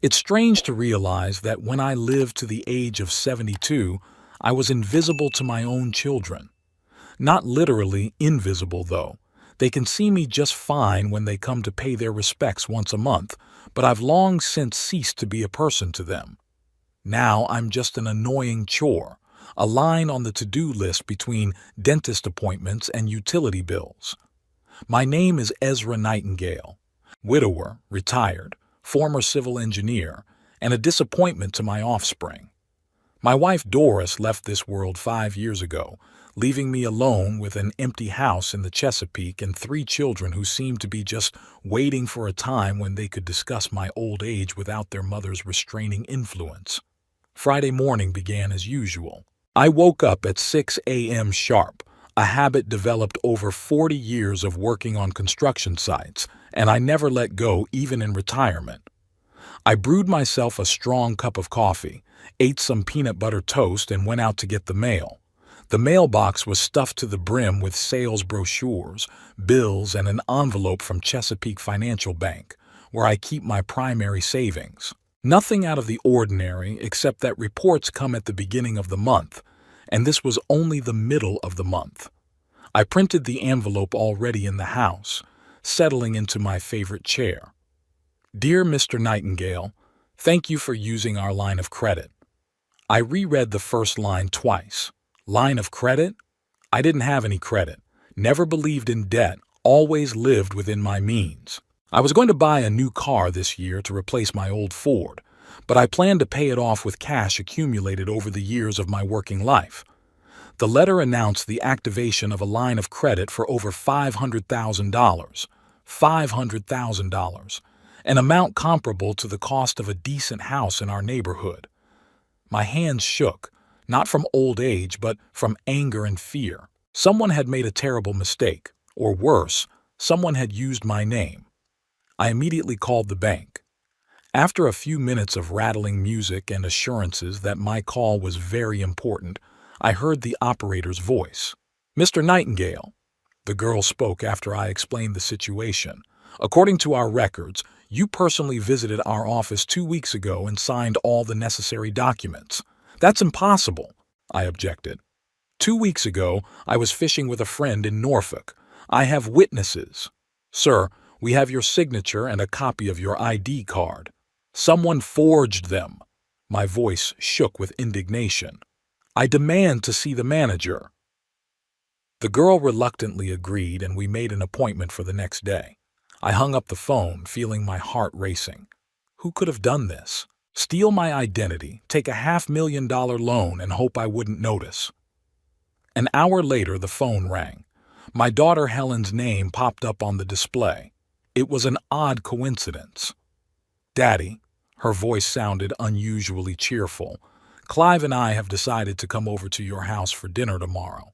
It's strange to realize that when I lived to the age of 72, I was invisible to my own children. Not literally invisible, though. They can see me just fine when they come to pay their respects once a month, but I've long since ceased to be a person to them. Now I'm just an annoying chore, a line on the to-do list between dentist appointments and utility bills. My name is Ezra Nightingale, widower, retired, former civil engineer, and a disappointment to my offspring. My wife Doris left this world 5 years ago, leaving me alone with an empty house in the Chesapeake and 3 children who seemed to be just waiting for a time when they could discuss my old age without their mother's restraining influence. Friday morning began as usual. I woke up at 6 a.m. sharp, a habit developed over 40 years of working on construction sites, and I never let go even in retirement. I brewed myself a strong cup of coffee, ate some peanut butter toast, and went out to get the mail. The mailbox was stuffed to the brim with sales brochures, bills, and an envelope from Chesapeake Financial Bank, where I keep my primary savings. Nothing out of the ordinary except that reports come at the beginning of the month, and this was only the middle of the month. I printed the envelope already in the house, settling into my favorite chair. Dear Mr. Nightingale, thank you for using our line of credit. I reread the first line twice. Line of credit? I didn't have any credit, never believed in debt, always lived within my means. I was going to buy a new car this year to replace my old Ford, but I planned to pay it off with cash accumulated over the years of my working life. The letter announced the activation of a line of credit for over $500,000. $500,000, an amount comparable to the cost of a decent house in our neighborhood. My hands shook, not from old age, but from anger and fear. Someone had made a terrible mistake, or worse, someone had used my name. I immediately called the bank. After a few minutes of rattling music and assurances that my call was very important, I heard the operator's voice. Mr. Nightingale. The girl spoke after I explained the situation. According to our records, you personally visited our office 2 weeks ago and signed all the necessary documents. That's impossible, I objected. 2 weeks ago, I was fishing with a friend in Norfolk. I have witnesses. Sir, we have your signature and a copy of your ID card. Someone forged them. My voice shook with indignation. I demand to see the manager. The girl reluctantly agreed, and we made an appointment for the next day. I hung up the phone, feeling my heart racing. Who could have done this? Steal my identity, take a $500,000 loan, and hope I wouldn't notice. An hour later, the phone rang. My daughter Helen's name popped up on the display. It was an odd coincidence. Daddy, her voice sounded unusually cheerful. Clive and I have decided to come over to your house for dinner tomorrow.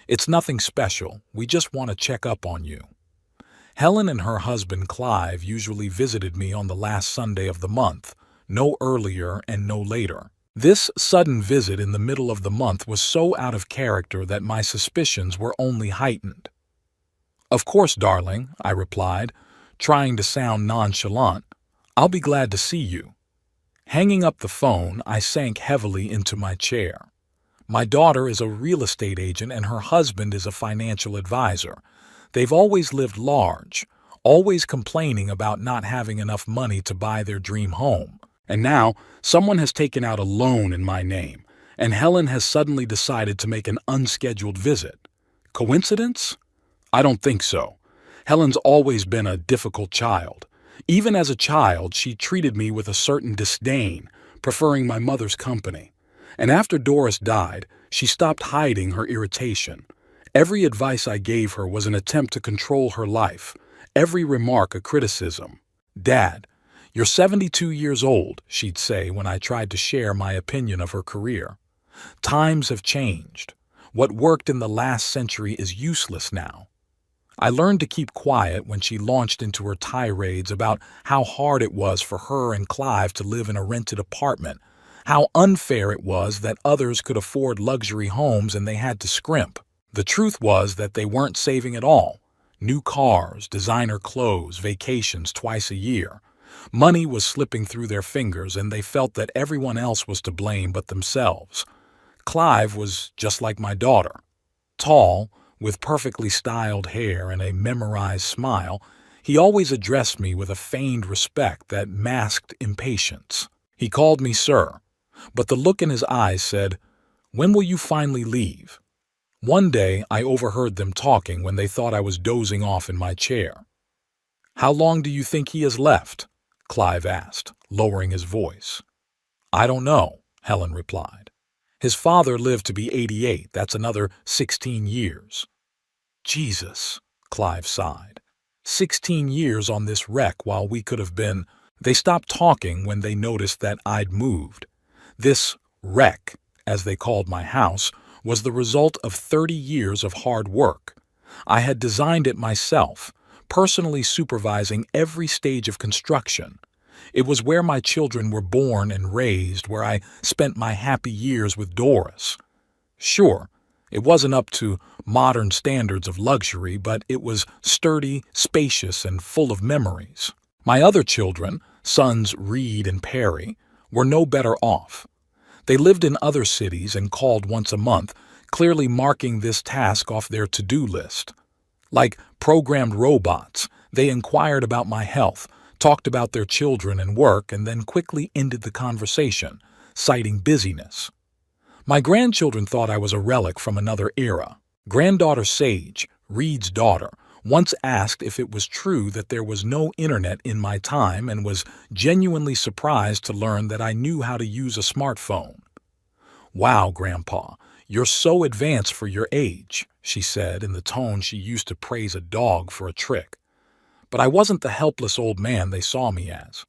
It's nothing special. We just want to check up on you. Helen and her husband Clive usually visited me on the last Sunday of the month, no earlier and no later. This sudden visit in the middle of the month was so out of character that my suspicions were only heightened. Of course, darling, I replied, trying to sound nonchalant. I'll be glad to see you. Hanging up the phone, I sank heavily into my chair. My daughter is a real estate agent and her husband is a financial advisor. They've always lived large, always complaining about not having enough money to buy their dream home. And now, someone has taken out a loan in my name, and Helen has suddenly decided to make an unscheduled visit. Coincidence? I don't think so. Helen's always been a difficult child. Even as a child, she treated me with a certain disdain, preferring my mother's company. And after Doris died, she stopped hiding her irritation. Every advice I gave her was an attempt to control her life, every remark a criticism. Dad, you're 72 years old, she'd say when I tried to share my opinion of her career. Times have changed. What worked in the last century is useless now. I learned to keep quiet when she launched into her tirades about how hard it was for her and Clive to live in a rented apartment, how unfair it was that others could afford luxury homes and they had to scrimp. The truth was that they weren't saving at all. New cars, designer clothes, vacations twice a year. Money was slipping through their fingers, and they felt that everyone else was to blame but themselves. Clive was just like my daughter. Tall, with perfectly styled hair and a memorized smile, he always addressed me with a feigned respect that masked impatience. He called me sir, but the look in his eyes said, "When will you finally leave?" One day I overheard them talking when they thought I was dozing off in my chair. "How long do you think he has left?" Clive asked, lowering his voice. "I don't know," Helen replied. "His father lived to be 88. That's another 16 years. Jesus, Clive sighed. 16 years on this wreck while we could have been— They stopped talking when they noticed that I'd moved. This wreck, as they called my house, was the result of 30 years of hard work. I had designed it myself, personally supervising every stage of construction. It was where my children were born and raised, where I spent my happy years with Doris. Sure, it wasn't up to modern standards of luxury, but it was sturdy, spacious, and full of memories. My other children, sons Reed and Perry, were no better off. They lived in other cities and called once a month, clearly marking this task off their to-do list. Like programmed robots, they inquired about my health, talked about their children and work, and then quickly ended the conversation, citing busyness. My grandchildren thought I was a relic from another era. Granddaughter Sage, Reed's daughter, once asked if it was true that there was no internet in my time and was genuinely surprised to learn that I knew how to use a smartphone. "Wow, Grandpa, you're so advanced for your age," she said in the tone she used to praise a dog for a trick. But I wasn't the helpless old man they saw me as.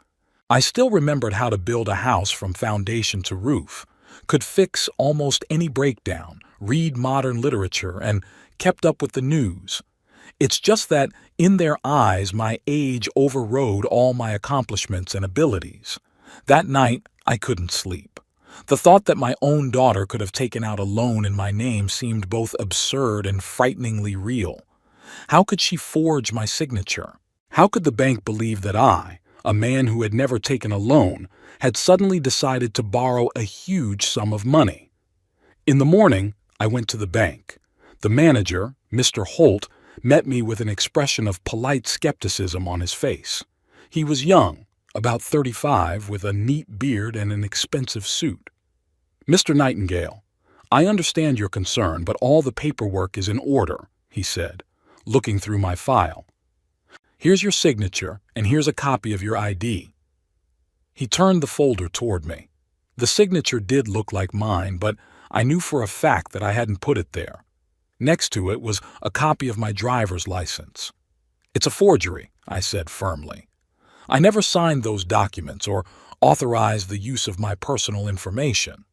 I still remembered how to build a house from foundation to roof, could fix almost any breakdown, read modern literature, and kept up with the news. It's just that, in their eyes, my age overrode all my accomplishments and abilities. That night, I couldn't sleep. The thought that my own daughter could have taken out a loan in my name seemed both absurd and frighteningly real. How could she forge my signature? How could the bank believe that I, a man who had never taken a loan, had suddenly decided to borrow a huge sum of money? In the morning, I went to the bank. The manager, Mr. Holt, met me with an expression of polite skepticism on his face. He was young, about 35, with a neat beard and an expensive suit. "Mr. Nightingale, I understand your concern, but all the paperwork is in order," he said, looking through my file. "Here's your signature, and here's a copy of your ID." He turned the folder toward me. The signature did look like mine, but I knew for a fact that I hadn't put it there. Next to it was a copy of my driver's license. "It's a forgery," I said firmly. "I never signed those documents or authorized the use of my personal information."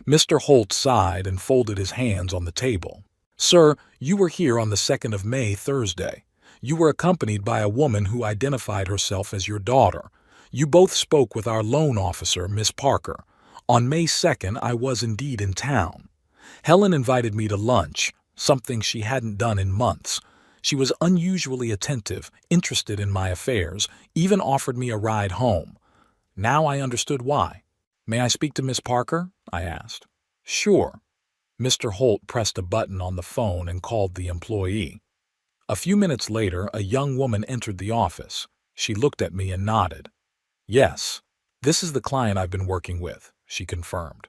Mr. Holt sighed and folded his hands on the table. "Sir, you were here on the 2nd of May, Thursday. You were accompanied by a woman who identified herself as your daughter. You both spoke with our loan officer, Miss Parker. On May 2nd, I was indeed in town. Helen invited me to lunch, something she hadn't done in months. She was unusually attentive, interested in my affairs, even offered me a ride home. Now I understood why. May I speak to Miss Parker?" I asked. "Sure." Mr. Holt pressed a button on the phone and called the employee. A few minutes later, a young woman entered the office. She looked at me and nodded. "Yes, this is the client I've been working with," she confirmed.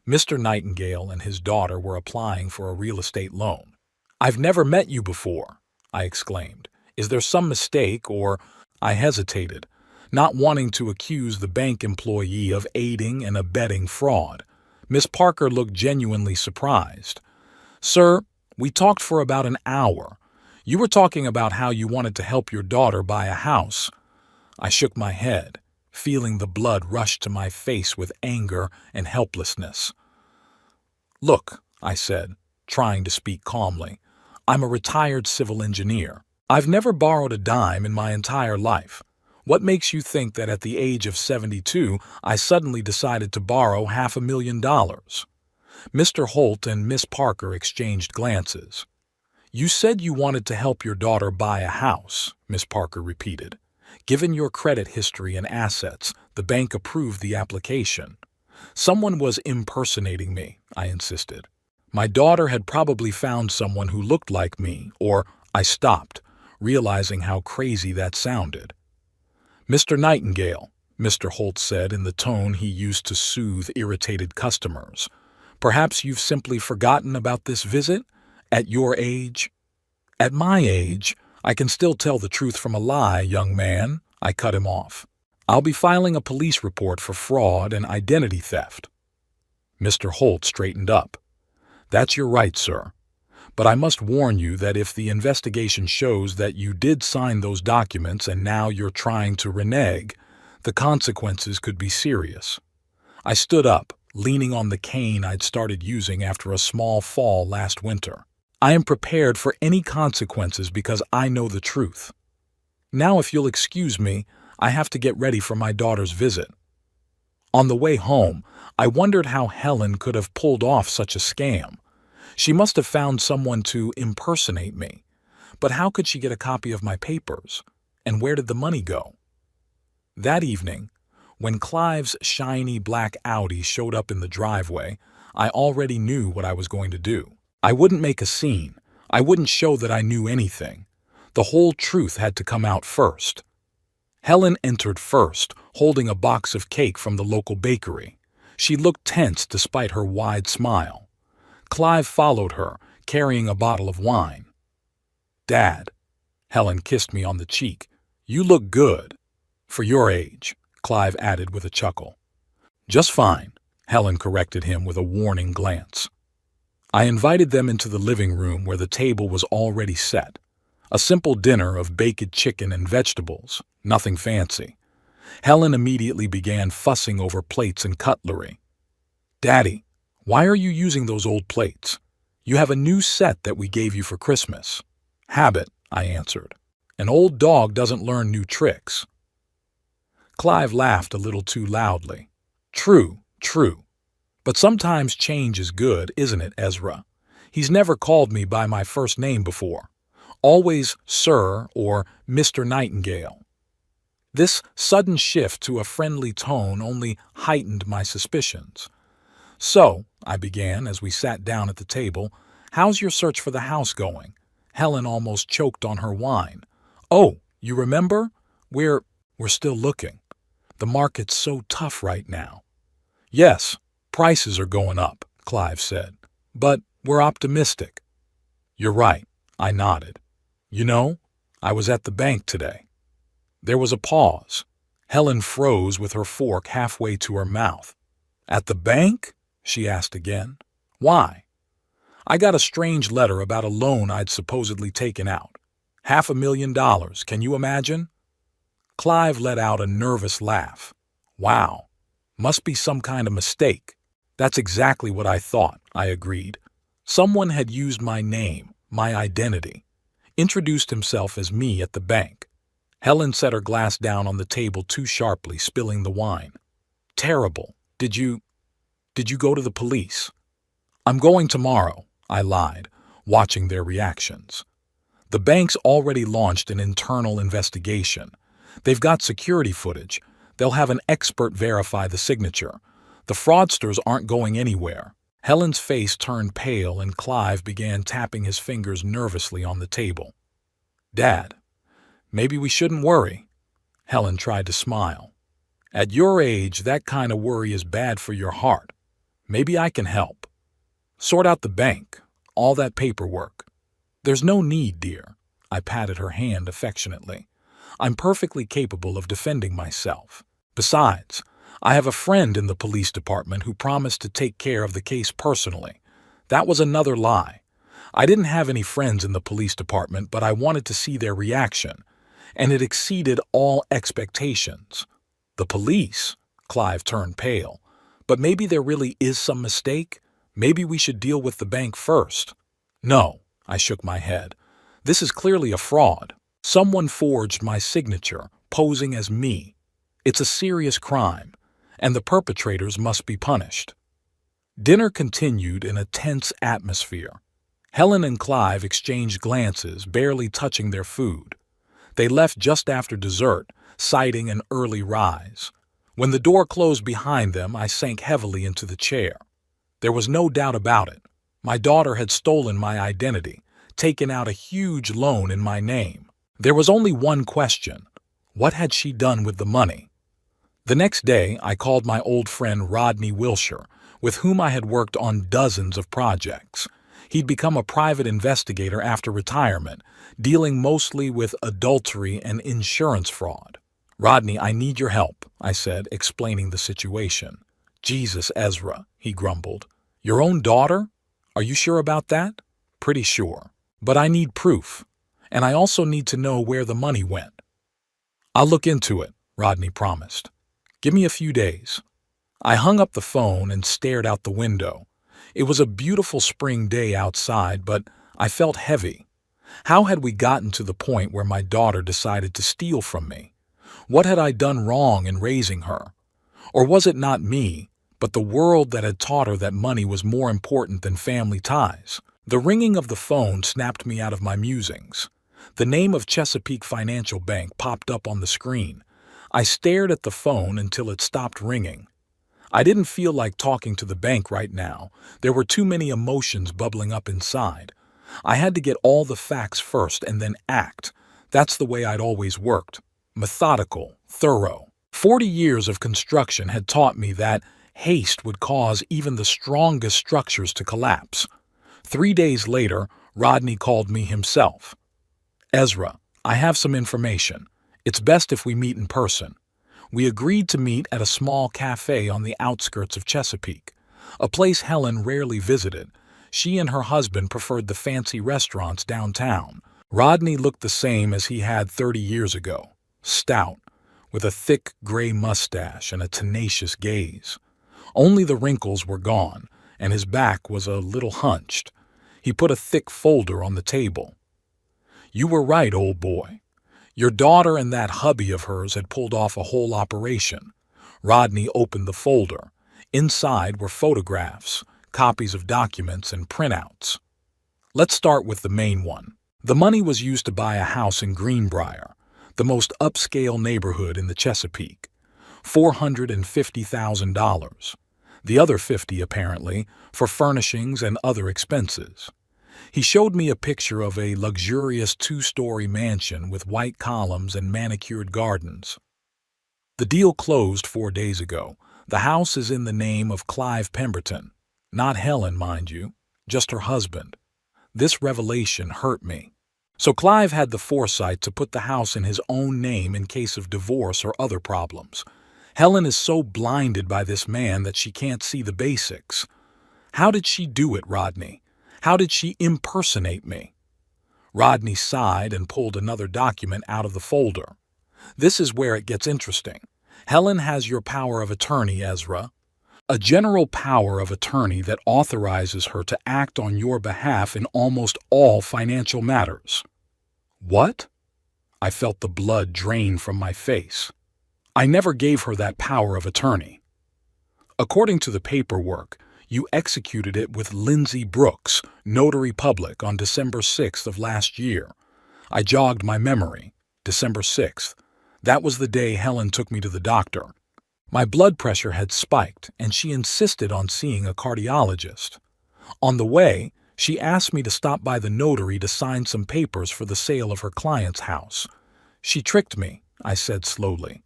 Mr. Nightingale and his daughter were applying for a real estate loan. "I've never met you before," I exclaimed. "Is there some mistake or—" I hesitated, not wanting to accuse the bank employee of aiding and abetting fraud. Miss Parker looked genuinely surprised. "Sir, we talked for about an hour. You were talking about how you wanted to help your daughter buy a house." I shook my head, feeling the blood rush to my face with anger and helplessness. "Look," I said, trying to speak calmly, "I'm a retired civil engineer. I've never borrowed a dime in my entire life. What makes you think that at the age of 72 I suddenly decided to borrow $500,000? Mr. Holt and Miss Parker exchanged glances. "You said you wanted to help your daughter buy a house," Miss Parker repeated. Given your credit history and assets, the bank approved the application. Someone was impersonating me, I insisted. My daughter had probably found someone who looked like me, or I stopped, realizing how crazy that sounded. Mr. Nightingale, Mr. Holt said in the tone he used to soothe irritated customers. Perhaps you've simply forgotten about this visit? At your age? At my age, I can still tell the truth from a lie, young man, I cut him off. I'll be filing a police report for fraud and identity theft. Mr. Holt straightened up. That's your right, sir. But I must warn you that if the investigation shows that you did sign those documents and now you're trying to renege, the consequences could be serious. I stood up, leaning on the cane I'd started using after a small fall last winter. I am prepared for any consequences because I know the truth. Now, if you'll excuse me, I have to get ready for my daughter's visit. On the way home, I wondered how Helen could have pulled off such a scam. She must have found someone to impersonate me. But how could she get a copy of my papers? And where did the money go? That evening, when Clive's shiny black Audi showed up in the driveway, I already knew what I was going to do. I wouldn't make a scene. I wouldn't show that I knew anything. The whole truth had to come out first. Helen entered first, holding a box of cake from the local bakery. She looked tense despite her wide smile. Clive followed her, carrying a bottle of wine. Dad, Helen kissed me on the cheek. You look good. For your age, Clive added with a chuckle. Just fine, Helen corrected him with a warning glance. I invited them into the living room where the table was already set. A simple dinner of baked chicken and vegetables, nothing fancy. Helen immediately began fussing over plates and cutlery. Daddy, why are you using those old plates? You have a new set that we gave you for Christmas. Habit, I answered. An old dog doesn't learn new tricks. Clive laughed a little too loudly. True. But sometimes change is good, isn't it, Ezra? He's never called me by my first name before. Always Sir or Mr. Nightingale. This sudden shift to a friendly tone only heightened my suspicions. So, I began as we sat down at the table, how's your search for the house going? Helen almost choked on her wine. Oh, you remember? We're still looking. The market's so tough right now. Yes, prices are going up, Clive said. But we're optimistic. You're right, I nodded. You know, I was at the bank today. There was a pause. Helen froze with her fork halfway to her mouth. At the bank? She asked again. Why? I got a strange letter about a loan I'd supposedly taken out. $500,000, can you imagine? Clive let out a nervous laugh. Wow, must be some kind of mistake. That's exactly what I thought, I agreed. Someone had used my name, my identity, introduced himself as me at the bank. Helen set her glass down on the table too sharply, spilling the wine. Terrible. Did you go to the police? I'm going tomorrow, I lied, watching their reactions. The bank's already launched an internal investigation. They've got security footage. They'll have an expert verify the signature. The fraudsters aren't going anywhere. Helen's face turned pale and Clive began tapping his fingers nervously on the table. Dad, maybe we shouldn't worry. Helen tried to smile. At your age, that kind of worry is bad for your heart. Maybe I can help. Sort out the bank, all that paperwork. There's no need, dear. I patted her hand affectionately. I'm perfectly capable of defending myself. Besides, I have a friend in the police department who promised to take care of the case personally. That was another lie. I didn't have any friends in the police department, but I wanted to see their reaction, and it exceeded all expectations. The police? Clive turned pale. But maybe there really is some mistake? Maybe we should deal with the bank first. No, I shook my head. This is clearly a fraud. Someone forged my signature, posing as me. It's a serious crime, and the perpetrators must be punished. Dinner continued in a tense atmosphere. Helen and Clive exchanged glances, barely touching their food. They left just after dessert, citing an early rise. When the door closed behind them, I sank heavily into the chair. There was no doubt about it. My daughter had stolen my identity, taken out a huge loan in my name. There was only one question. What had she done with the money? The next day, I called my old friend Rodney Wilshire, with whom I had worked on dozens of projects. He'd become a private investigator after retirement, dealing mostly with adultery and insurance fraud. "Rodney, I need your help," I said, explaining the situation. "Jesus, Ezra," he grumbled. "Your own daughter? Are you sure about that?" "Pretty sure. But I need proof. And I also need to know where the money went." "I'll look into it," Rodney promised. "Give me a few days." I hung up the phone and stared out the window. It was a beautiful spring day outside, but I felt heavy. How had we gotten to the point where my daughter decided to steal from me? What had I done wrong in raising her? Or was it not me, but the world that had taught her that money was more important than family ties? The ringing of the phone snapped me out of my musings. The name of Chesapeake Financial Bank popped up on the screen. I stared at the phone until it stopped ringing. I didn't feel like talking to the bank right now. There were too many emotions bubbling up inside. I had to get all the facts first and then act. That's the way I'd always worked. Methodical, thorough. 40 years of construction had taught me that haste would cause even the strongest structures to collapse. 3 days later, Rodney called me himself. "Ezra, I have some information. It's best if we meet in person." We agreed to meet at a small cafe on the outskirts of Chesapeake, a place Helen rarely visited. She and her husband preferred the fancy restaurants downtown. Rodney looked the same as he had 30 years ago, stout, with a thick gray mustache and a tenacious gaze. Only the wrinkles were gone, and his back was a little hunched. He put a thick folder on the table. "You were right, old boy. Your daughter and that hubby of hers had pulled off a whole operation." Rodney opened the folder. Inside were photographs, copies of documents, and printouts. "Let's start with the main one. The money was used to buy a house in Greenbrier, the most upscale neighborhood in the Chesapeake. $450,000. The other 50, apparently, for furnishings and other expenses. He showed me a picture of a luxurious 2-story mansion with white columns and manicured gardens. "The deal closed 4 days ago. The house is in the name of Clive Pemberton. Not Helen, mind you, just her husband." This revelation hurt me. So Clive had the foresight to put the house in his own name in case of divorce or other problems. Helen is so blinded by this man that she can't see the basics. How did she do it, Rodney? How did she impersonate me? Rodney sighed and pulled another document out of the folder. "This is where it gets interesting. Helen has your power of attorney, Ezra. A general power of attorney that authorizes her to act on your behalf in almost all financial matters." "What?" I felt the blood drain from my face. "I never gave her that power of attorney." "According to the paperwork, you executed it with Lindsay Brooks, notary public, on December 6th of last year." I jogged my memory. December 6th. That was the day Helen took me to the doctor. My blood pressure had spiked, and she insisted on seeing a cardiologist. On the way, she asked me to stop by the notary to sign some papers for the sale of her client's house. "She tricked me," I said slowly.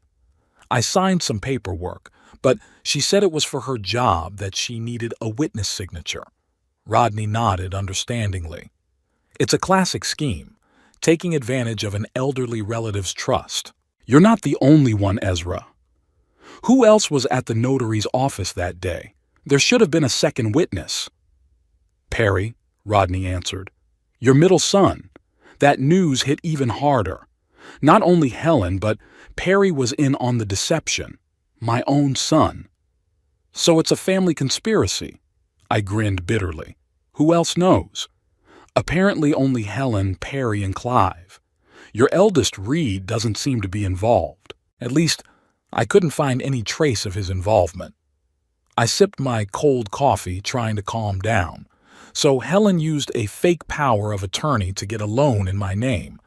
"I signed some paperwork, but she said it was for her job, that she needed a witness signature." Rodney nodded understandingly. "It's a classic scheme, taking advantage of an elderly relative's trust. You're not the only one, Ezra. Who else was at the notary's office that day? There should have been a second witness." "Perry," Rodney answered. "Your middle son." That news hit even harder. Not only Helen, but Perry was in on the deception. My own son. "So it's a family conspiracy." I grinned bitterly. "Who else knows?" "Apparently only Helen, Perry, and Clive. Your eldest, Reed, doesn't seem to be involved. At least, I couldn't find any trace of his involvement." I sipped my cold coffee, trying to calm down. So Helen used a fake power of attorney to get a loan in my name.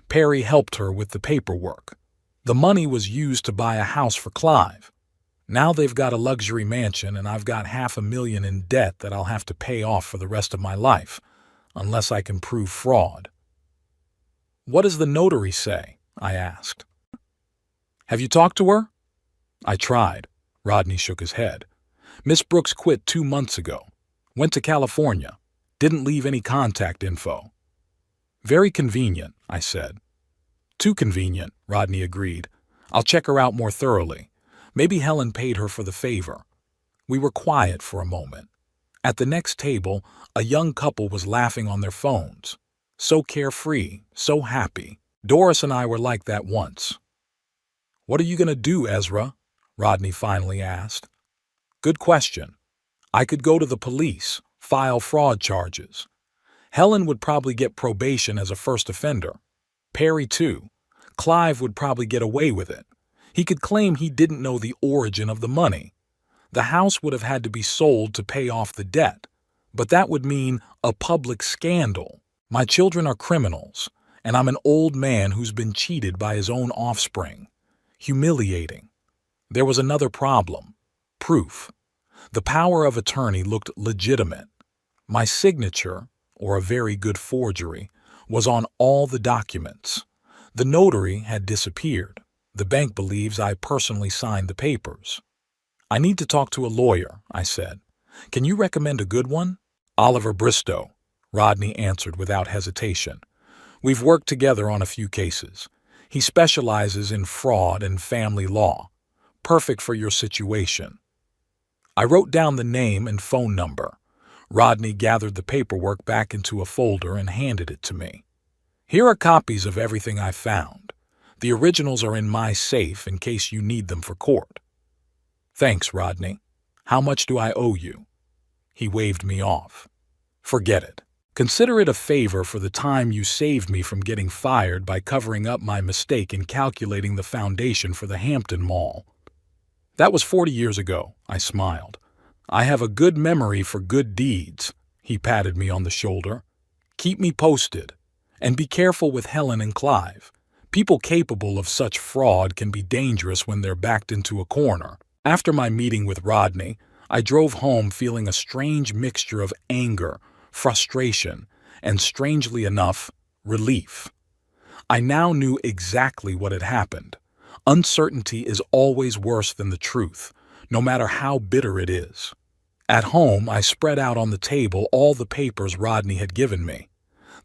Perry helped her with the paperwork. The money was used to buy a house for Clive. Now they've got a luxury mansion and I've got $500,000 in debt that I'll have to pay off for the rest of my life, unless I can prove fraud. What does the notary say? I asked. Have you talked to her? I tried. Rodney shook his head. Miss Brooks quit 2 months ago. Went to California. Didn't leave any contact info. Very convenient, I said. Too convenient, Rodney agreed. I'll check her out more thoroughly. Maybe Helen paid her for the favor. We were quiet for a moment. At the next table, a young couple was laughing on their phones. So carefree, so happy. Doris and I were like that once. What are you going to do, Ezra? Rodney finally asked. Good question. I could go to the police, file fraud charges. Helen would probably get probation as a first offender. Perry, too. Clive would probably get away with it. He could claim he didn't know the origin of the money. The house would have had to be sold to pay off the debt, but that would mean a public scandal. My children are criminals, and I'm an old man who's been cheated by his own offspring. Humiliating. There was another problem. Proof. The power of attorney looked legitimate. My signature, or a very good forgery, was on all the documents. The notary had disappeared. The bank believes I personally signed the papers. I need to talk to a lawyer, I said. Can you recommend a good one? Oliver Bristow, Rodney answered without hesitation. We've worked together on a few cases. He specializes in fraud and family law. Perfect for your situation. I wrote down the name and phone number. Rodney gathered the paperwork back into a folder and handed it to me. Here are copies of everything I found. The originals are in my safe in case you need them for court. Thanks, Rodney. How much do I owe you? He waved me off. Forget it. Consider it a favor for the time you saved me from getting fired by covering up my mistake in calculating the foundation for the Hampton Mall. That was 40 years ago, I smiled. I have a good memory for good deeds. He patted me on the shoulder. Keep me posted. And be careful with Helen and Clive. People capable of such fraud can be dangerous when they're backed into a corner. After my meeting with Rodney, I drove home feeling a strange mixture of anger, frustration, and strangely enough, relief. I now knew exactly what had happened. Uncertainty is always worse than the truth, no matter how bitter it is. At home, I spread out on the table all the papers Rodney had given me.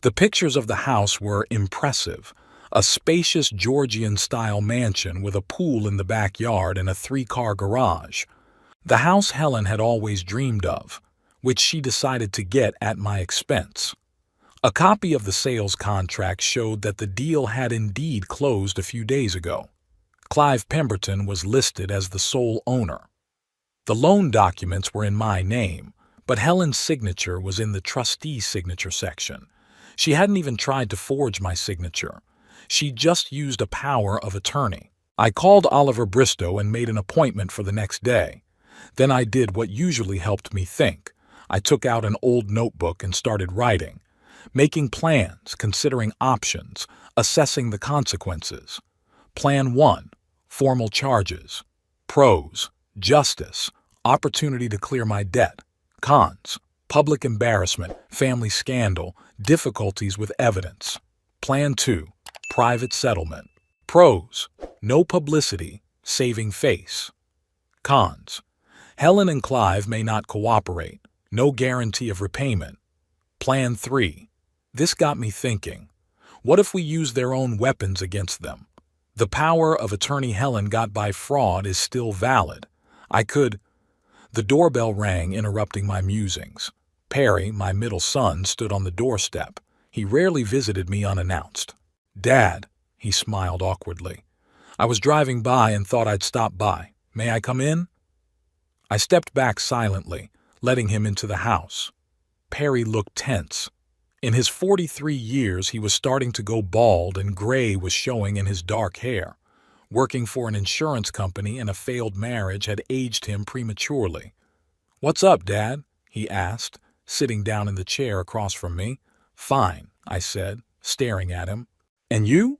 The pictures of the house were impressive. A spacious Georgian-style mansion with a pool in the backyard and a 3-car garage. The house Helen had always dreamed of, which she decided to get at my expense. A copy of the sales contract showed that the deal had indeed closed a few days ago. Clive Pemberton was listed as the sole owner. The loan documents were in my name, but Helen's signature was in the trustee's signature section. She hadn't even tried to forge my signature. She just used a power of attorney. I called Oliver Bristow and made an appointment for the next day. Then I did what usually helped me think. I took out an old notebook and started writing, making plans, considering options, assessing the consequences. Plan 1, formal charges. Pros, justice, opportunity to clear my debt. Cons, public embarrassment, family scandal, difficulties with evidence. Plan 2, private settlement. Pros, no publicity, saving face. Cons, Helen and Clive may not cooperate, no guarantee of repayment. Plan 3, this got me thinking. What if we use their own weapons against them? The power of attorney Helen got by fraud is still valid. I could... The doorbell rang, interrupting my musings. Perry, my middle son, stood on the doorstep. He rarely visited me unannounced. Dad, he smiled awkwardly. I was driving by and thought I'd stop by. May I come in? I stepped back silently, letting him into the house. Perry looked tense. In his 43 years, he was starting to go bald and gray was showing in his dark hair. Working for an insurance company and a failed marriage had aged him prematurely. What's up, Dad? He asked, sitting down in the chair across from me. Fine, I said, staring at him. And you?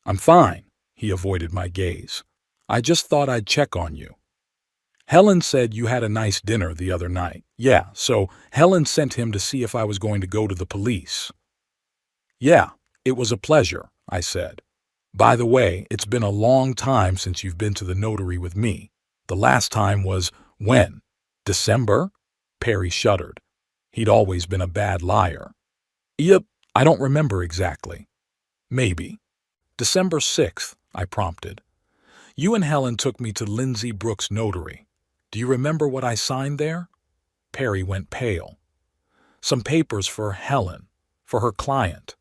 I'm fine. He avoided my gaze. I just thought I'd check on you. Helen said you had a nice dinner the other night. Yeah, so Helen sent him to see if I was going to go to the police. Yeah, it was a pleasure, I said. By the way, it's been a long time since you've been to the notary with me. The last time was when? December? Perry shuddered. He'd always been a bad liar. Yep, I don't remember exactly. Maybe. December 6th, I prompted. You and Helen took me to Lindsay Brooks' notary. Do you remember what I signed there? Perry went pale. Some papers for Helen, for her client.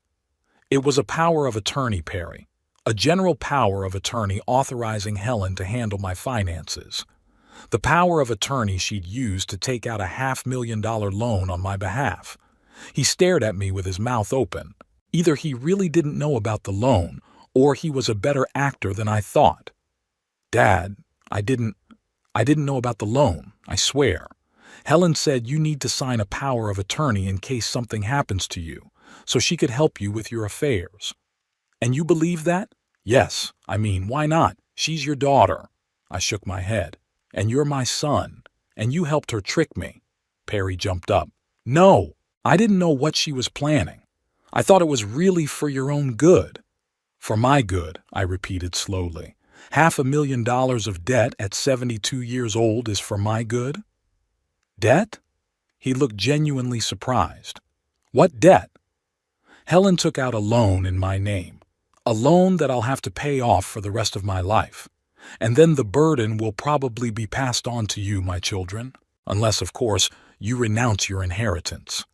It was a power of attorney, Perry. A general power of attorney authorizing Helen to handle my finances. The power of attorney she'd used to take out a $500,000 loan on my behalf. He stared at me with his mouth open. Either he really didn't know about the loan, or he was a better actor than I thought. Dad, I didn't know about the loan, I swear. Helen said you need to sign a power of attorney in case something happens to you, so she could help you with your affairs. And you believe that? Yes, I mean, why not? She's your daughter. I shook my head. And you're my son. And you helped her trick me. Perry jumped up. No, I didn't know what she was planning. I thought it was really for your own good. For my good, I repeated slowly. $500,000 of debt at 72 years old is for my good? Debt? He looked genuinely surprised. What debt? Helen took out a loan in my name. A loan that I'll have to pay off for the rest of my life. And then the burden will probably be passed on to you, my children. Unless, of course, you renounce your inheritance.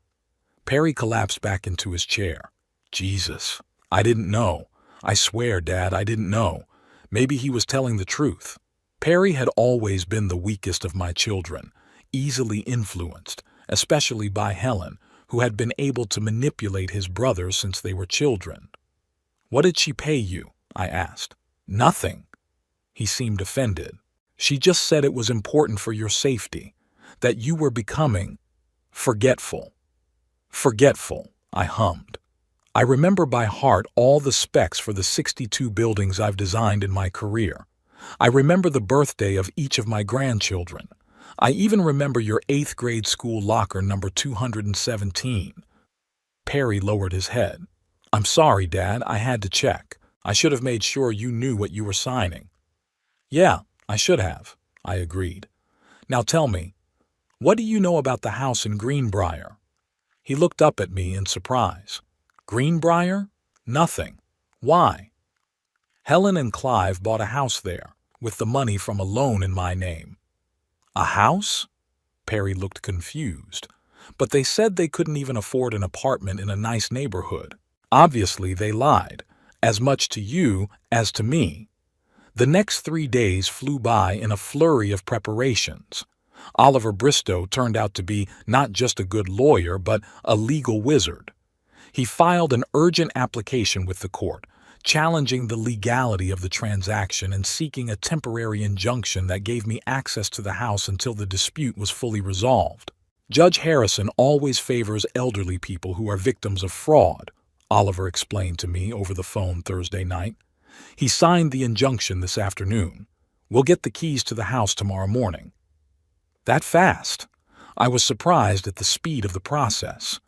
Perry collapsed back into his chair. Jesus, I didn't know. I swear, Dad, I didn't know. Maybe he was telling the truth. Perry had always been the weakest of my children, easily influenced, especially by Helen, who had been able to manipulate his brothers since they were children. What did she pay you? I asked. Nothing. He seemed offended. She just said it was important for your safety, that you were becoming forgetful. Forgetful, I hummed. I remember by heart all the specs for the 62 buildings I've designed in my career. I remember the birthday of each of my grandchildren. I even remember your 8th grade school locker number 217. Perry lowered his head. I'm sorry, Dad, I had to check. I should have made sure you knew what you were signing. Yeah, I should have, I agreed. Now tell me, what do you know about the house in Greenbrier? He looked up at me in surprise. Greenbrier? Nothing. Why? Helen and Clive bought a house there, with the money from a loan in my name. A house? Perry looked confused. But they said they couldn't even afford an apartment in a nice neighborhood. Obviously, they lied, as much to you as to me. The next 3 days flew by in a flurry of preparations. Oliver Bristow turned out to be not just a good lawyer, but a legal wizard. He filed an urgent application with the court, challenging the legality of the transaction and seeking a temporary injunction that gave me access to the house until the dispute was fully resolved. Judge Harrison always favors elderly people who are victims of fraud, Oliver explained to me over the phone Thursday night. He signed the injunction this afternoon. We'll get the keys to the house tomorrow morning. That fast? I was surprised at the speed of the process.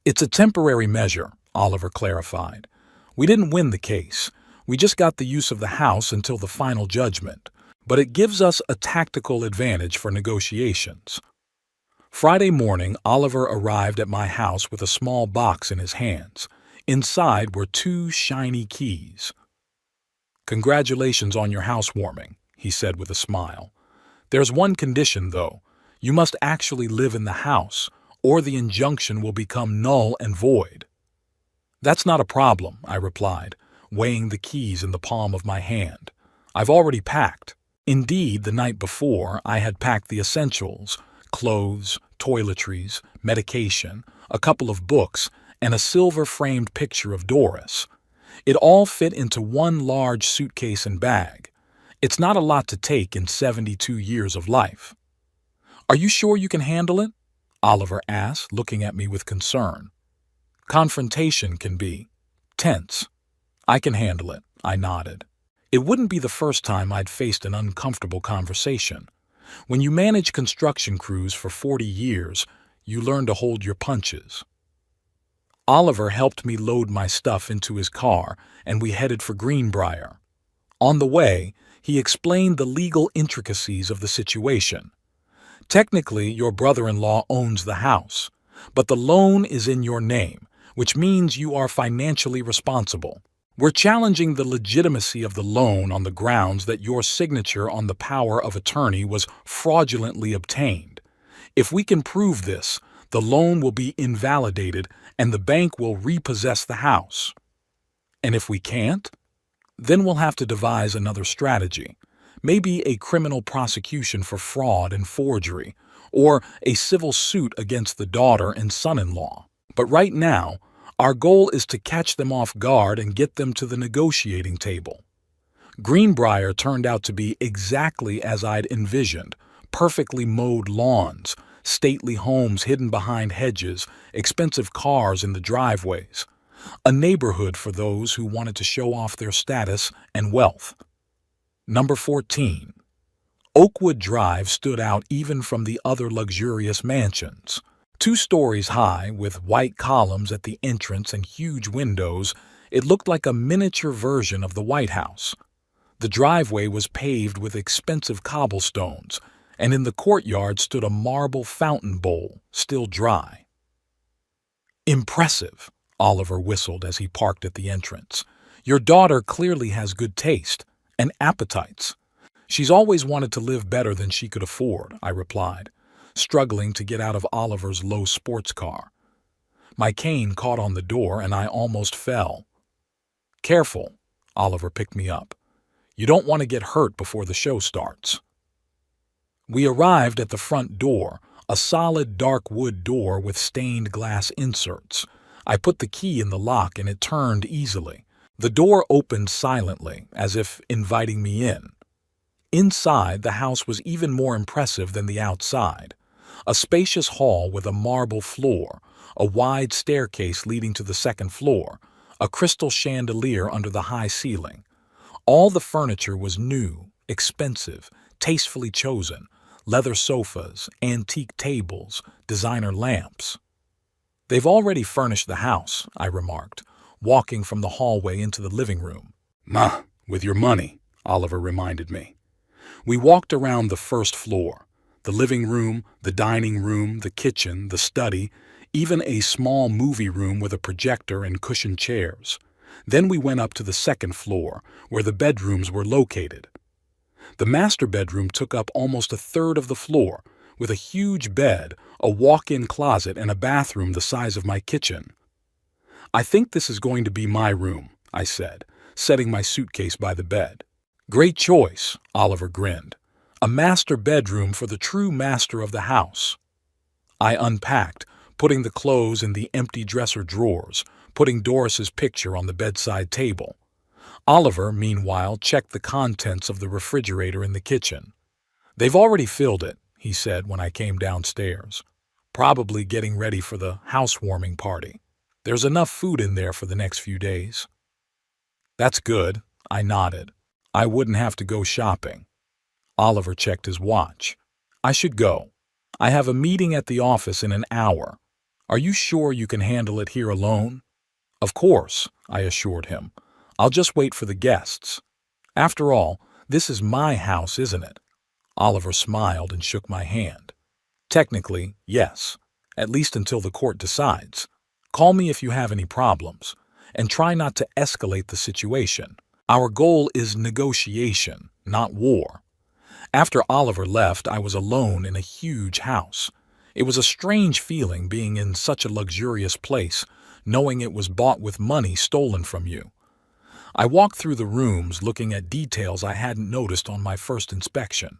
It's a temporary measure, Oliver clarified. We didn't win the case. We just got the use of the house until the final judgment. But it gives us a tactical advantage for negotiations. Friday morning, Oliver arrived at my house with a small box in his hands. Inside were 2 shiny keys. Congratulations on your housewarming, he said with a smile. There's one condition, though. You must actually live in the house, or the injunction will become null and void. That's not a problem, I replied, weighing the keys in the palm of my hand. I've already packed. Indeed, the night before, I had packed the essentials, clothes, toiletries, medication, a couple of books, and a silver-framed picture of Doris. It all fit into one large suitcase and bag. It's not a lot to take in 72 years of life. Are you sure you can handle it? Oliver asked, looking at me with concern. Confrontation can be tense. I can handle it, I nodded. It wouldn't be the first time I'd faced an uncomfortable conversation. When you manage construction crews for 40 years, you learn to hold your punches. Oliver helped me load my stuff into his car, and we headed for Greenbrier. On the way, he explained the legal intricacies of the situation. Technically, your brother-in-law owns the house, but the loan is in your name, which means you are financially responsible. We're challenging the legitimacy of the loan on the grounds that your signature on the power of attorney was fraudulently obtained. If we can prove this, the loan will be invalidated and the bank will repossess the house. And if we can't, then we'll have to devise another strategy. Maybe a criminal prosecution for fraud and forgery, or a civil suit against the daughter and son-in-law. But right now, our goal is to catch them off guard and get them to the negotiating table. Greenbrier turned out to be exactly as I'd envisioned: perfectly mowed lawns, stately homes hidden behind hedges, expensive cars in the driveways. A neighborhood for those who wanted to show off their status and wealth. Number 14. Oakwood Drive stood out even from the other luxurious mansions. 2 stories high, with white columns at the entrance and huge windows, it looked like a miniature version of the White House. The driveway was paved with expensive cobblestones, and in the courtyard stood a marble fountain bowl, still dry. "Impressive," Oliver whistled as he parked at the entrance. "Your daughter clearly has good taste. And appetites. She's always wanted to live better than she could afford," I replied, struggling to get out of Oliver's low sports car. My cane caught on the door and I almost fell. "Careful," Oliver picked me up. "You don't want to get hurt before the show starts." We arrived at the front door, a solid dark wood door with stained glass inserts. I put the key in the lock and it turned easily. The door opened silently, as if inviting me in. Inside, the house was even more impressive than the outside. A spacious hall with a marble floor, a wide staircase leading to the second floor, a crystal chandelier under the high ceiling. All the furniture was new, expensive, tastefully chosen: leather sofas, antique tables, designer lamps. "They've already furnished the house," I remarked, walking from the hallway into the living room. With your money," Oliver reminded me. We walked around the first floor: the living room, the dining room, the kitchen, the study, even a small movie room with a projector and cushioned chairs. Then we went up to the second floor, where the bedrooms were located. The master bedroom took up almost a third of the floor, with a huge bed, a walk-in closet, and a bathroom the size of my kitchen. "I think this is going to be my room," I said, setting my suitcase by the bed. "Great choice," Oliver grinned. "A master bedroom for the true master of the house." I unpacked, putting the clothes in the empty dresser drawers, putting Doris's picture on the bedside table. Oliver, meanwhile, checked the contents of the refrigerator in the kitchen. "They've already filled it," he said when I came downstairs. "Probably getting ready for the housewarming party. There's enough food in there for the next few days." "That's good," I nodded. "I wouldn't have to go shopping." Oliver checked his watch. "I should go. I have a meeting at the office in an hour. Are you sure you can handle it here alone?" "Of course," I assured him. "I'll just wait for the guests. After all, this is my house, isn't it?" Oliver smiled and shook my hand. "Technically, yes, at least until the court decides. Call me if you have any problems, and try not to escalate the situation. Our goal is negotiation, not war." After Oliver left, I was alone in a huge house. It was a strange feeling being in such a luxurious place, knowing it was bought with money stolen from you. I walked through the rooms looking at details I hadn't noticed on my first inspection.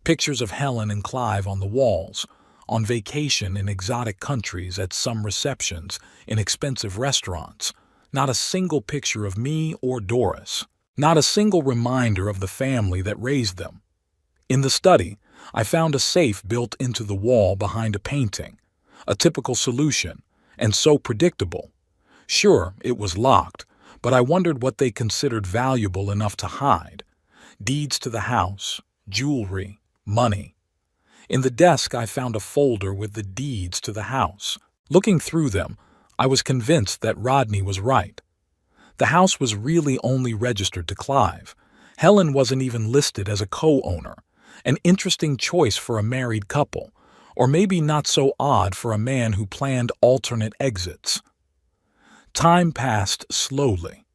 Pictures of Helen and Clive on the walls, on vacation in exotic countries, at some receptions, in expensive restaurants. Not a single picture of me or Doris. Not a single reminder of the family that raised them. In the study, I found a safe built into the wall behind a painting. A typical solution, and so predictable. Sure, it was locked, but I wondered what they considered valuable enough to hide. Deeds to the house, jewelry, money. In the desk, I found a folder with the deeds to the house. Looking through them, I was convinced that Rodney was right. The house was really only registered to Clive. Helen wasn't even listed as a co-owner. An interesting choice for a married couple, or maybe not so odd for a man who planned alternate exits. Time passed slowly.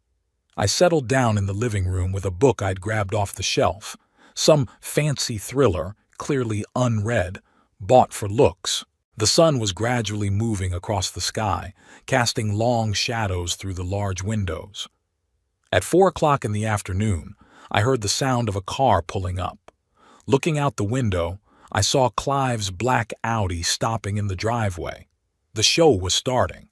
I settled down in the living room with a book I'd grabbed off the shelf, some fancy thriller, clearly unread, bought for looks. The sun was gradually moving across the sky, casting long shadows through the large windows. At 4 o'clock in the afternoon, I heard the sound of a car pulling up. Looking out the window, I saw Clive's black Audi stopping in the driveway. The show was starting.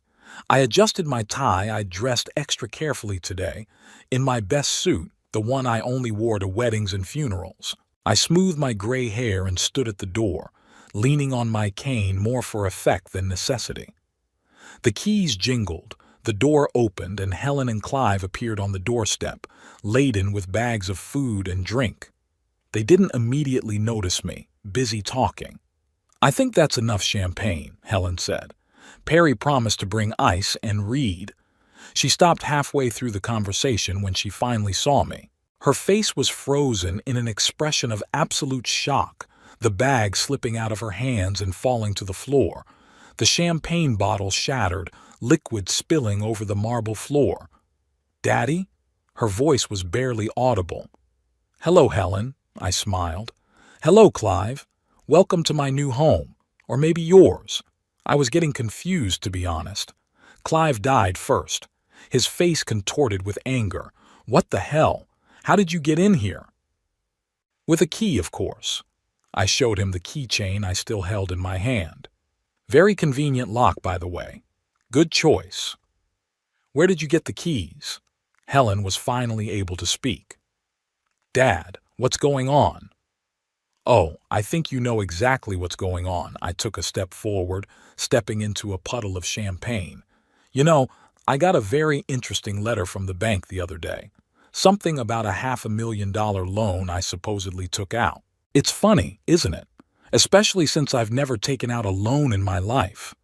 I adjusted my tie. I'd dressed extra carefully today, in my best suit, the one I only wore to weddings and funerals. I smoothed my gray hair and stood at the door, leaning on my cane more for effect than necessity. The keys jingled, the door opened, and Helen and Clive appeared on the doorstep, laden with bags of food and drink. They didn't immediately notice me, busy talking. "I think that's enough champagne," Helen said. "Perry promised to bring ice and Reed." She stopped halfway through the conversation when she finally saw me. Her face was frozen in an expression of absolute shock, the bag slipping out of her hands and falling to the floor. The champagne bottle shattered, liquid spilling over the marble floor. "Daddy?" Her voice was barely audible. "Hello, Helen," I smiled. "Hello, Clive. Welcome to my new home. Or maybe yours." I was getting confused, to be honest. Clive died first. His face contorted with anger. "What the hell? How did you get in here?" "With a key, of course." I showed him the keychain I still held in my hand. "Very convenient lock, by the way. Good choice." "Where did you get the keys?" Helen was finally able to speak. "Dad, what's going on?" "Oh, I think you know exactly what's going on." I took a step forward, stepping into a puddle of champagne. "You know, I got a very interesting letter from the bank the other day. Something about a $500,000 loan I supposedly took out. It's funny, isn't it? Especially since I've never taken out a loan in my life."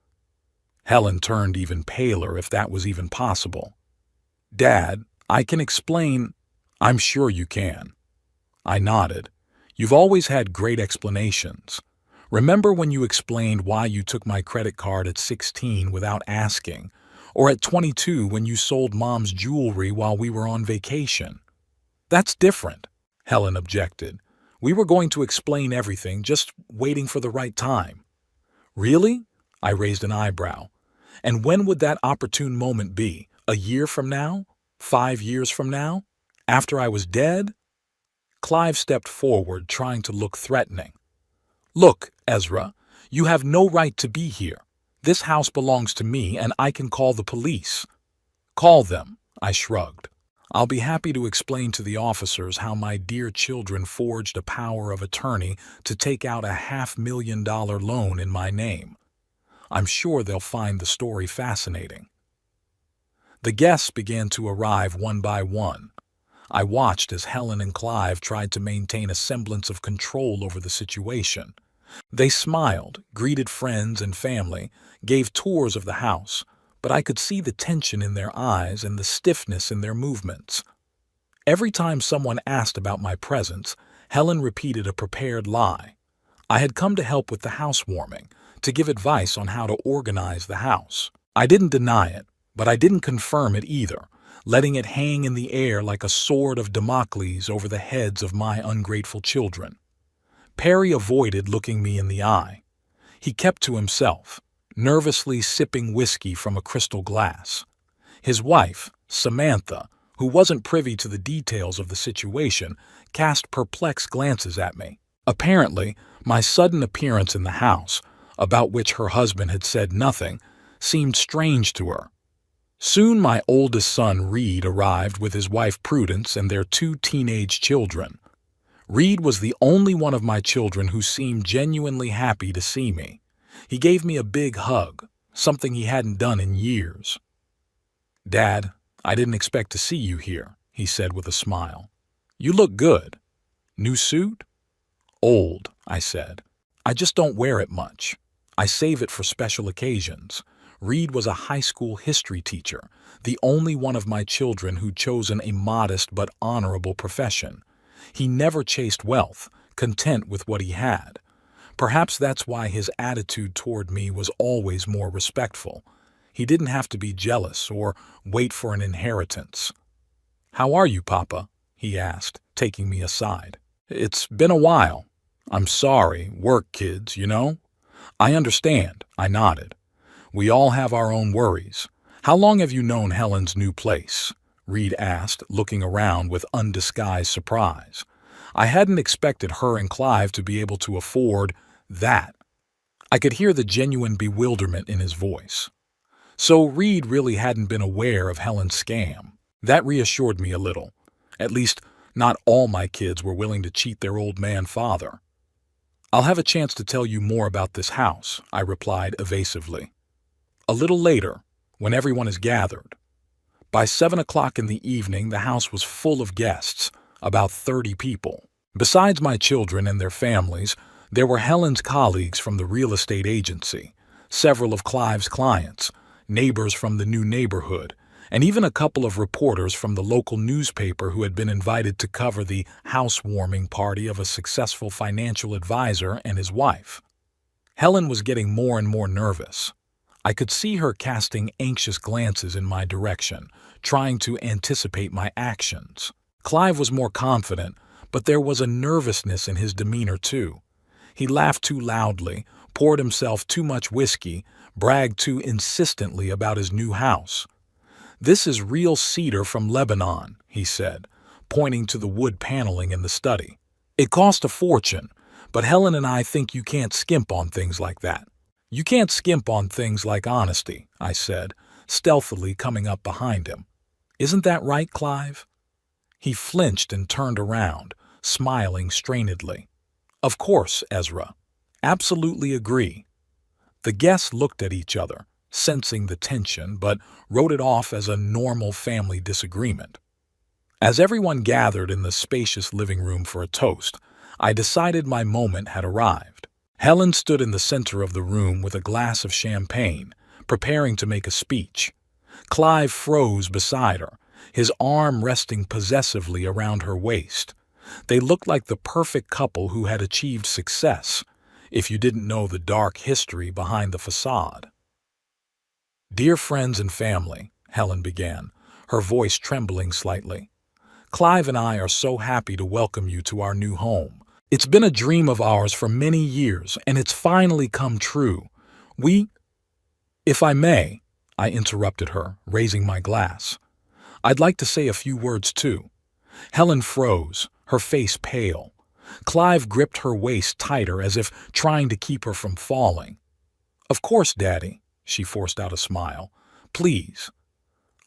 Helen turned even paler, if that was even possible. "Dad, I can explain." "I'm sure you can." I nodded. "You've always had great explanations. Remember when you explained why you took my credit card at 16 without asking, or at 22 when you sold Mom's jewelry while we were on vacation?" "That's different," Helen objected. "We were going to explain everything, just waiting for the right time." "Really?" I raised an eyebrow. "And when would that opportune moment be? A year from now? 5 years from now? After I was dead?" Clive stepped forward, trying to look threatening. "Look, Ezra, you have no right to be here. This house belongs to me, and I can call the police." "Call them," I shrugged. "I'll be happy to explain to the officers how my dear children forged a power of attorney to take out a $500,000 loan in my name. I'm sure they'll find the story fascinating." The guests began to arrive one by one. I watched as Helen and Clive tried to maintain a semblance of control over the situation. They smiled, greeted friends and family, gave tours of the house, but I could see the tension in their eyes and the stiffness in their movements. Every time someone asked about my presence, Helen repeated a prepared lie. I had come to help with the housewarming, to give advice on how to organize the house. I didn't deny it, but I didn't confirm it either, letting it hang in the air like a sword of Damocles over the heads of my ungrateful children. Perry avoided looking me in the eye. He kept to himself, nervously sipping whiskey from a crystal glass. His wife, Samantha, who wasn't privy to the details of the situation, cast perplexed glances at me. Apparently, my sudden appearance in the house, about which her husband had said nothing, seemed strange to her. Soon my oldest son, Reed, arrived with his wife Prudence and their 2 teenage children. Reed was the only one of my children who seemed genuinely happy to see me. He gave me a big hug, something he hadn't done in years. "Dad, "I didn't expect to see you here," he said with a smile. "You look good. New suit?" "Old," I said. "I just don't wear it much. I save it for special occasions." Reed was a high school history teacher, the only one of my children who'd chosen a modest but honorable profession. He never chased wealth, content with what he had. Perhaps that's why his attitude toward me was always more respectful. He didn't have to be jealous or wait for an inheritance. "How are you, Papa?" he asked, taking me aside. "It's been a while. I'm sorry, work kids, you know?" "I understand," I nodded. "We all have our own worries. How long have you known Helen's new place?" Reed asked, looking around with undisguised surprise. I hadn't expected her and Clive to be able to afford that. I could hear the genuine bewilderment in his voice. So Reed really hadn't been aware of Helen's scam. That reassured me a little. At least, not all my kids were willing to cheat their old man father. "I'll have a chance to tell you more about this house," I replied evasively. "A little later, when everyone is gathered." By 7 o'clock in the evening, the house was full of guests, about 30 people. Besides my children and their families, there were Helen's colleagues from the real estate agency, several of Clive's clients, neighbors from the new neighborhood, and even a couple of reporters from the local newspaper who had been invited to cover the housewarming party of a successful financial advisor and his wife. Helen was getting more and more nervous. I could see her casting anxious glances in my direction, trying to anticipate my actions. Clive was more confident, but there was a nervousness in his demeanor too. He laughed too loudly, poured himself too much whiskey, bragged too insistently about his new house. "This is real cedar from Lebanon," he said, pointing to the wood paneling in the study. "It cost a fortune, but Helen and I think you can't skimp on things like that." "You can't skimp on things like honesty," I said, stealthily coming up behind him. "Isn't that right, Clive?" He flinched and turned around, smiling strainedly. "Of course, Ezra. Absolutely agree." The guests looked at each other, sensing the tension, but wrote it off as a normal family disagreement. As everyone gathered in the spacious living room for a toast, I decided my moment had arrived. Helen stood in the center of the room with a glass of champagne, preparing to make a speech. Clive froze beside her, his arm resting possessively around her waist. They looked like the perfect couple who had achieved success, if you didn't know the dark history behind the facade. "Dear friends and family," Helen began, her voice trembling slightly, "Clive and I are so happy to welcome you to our new home. It's been a dream of ours for many years, and it's finally come true. If I may," I interrupted her, raising my glass. "I'd like to say a few words too." Helen froze, her face pale. Clive gripped her waist tighter as if trying to keep her from falling. "Of course, Daddy," she forced out a smile. "Please."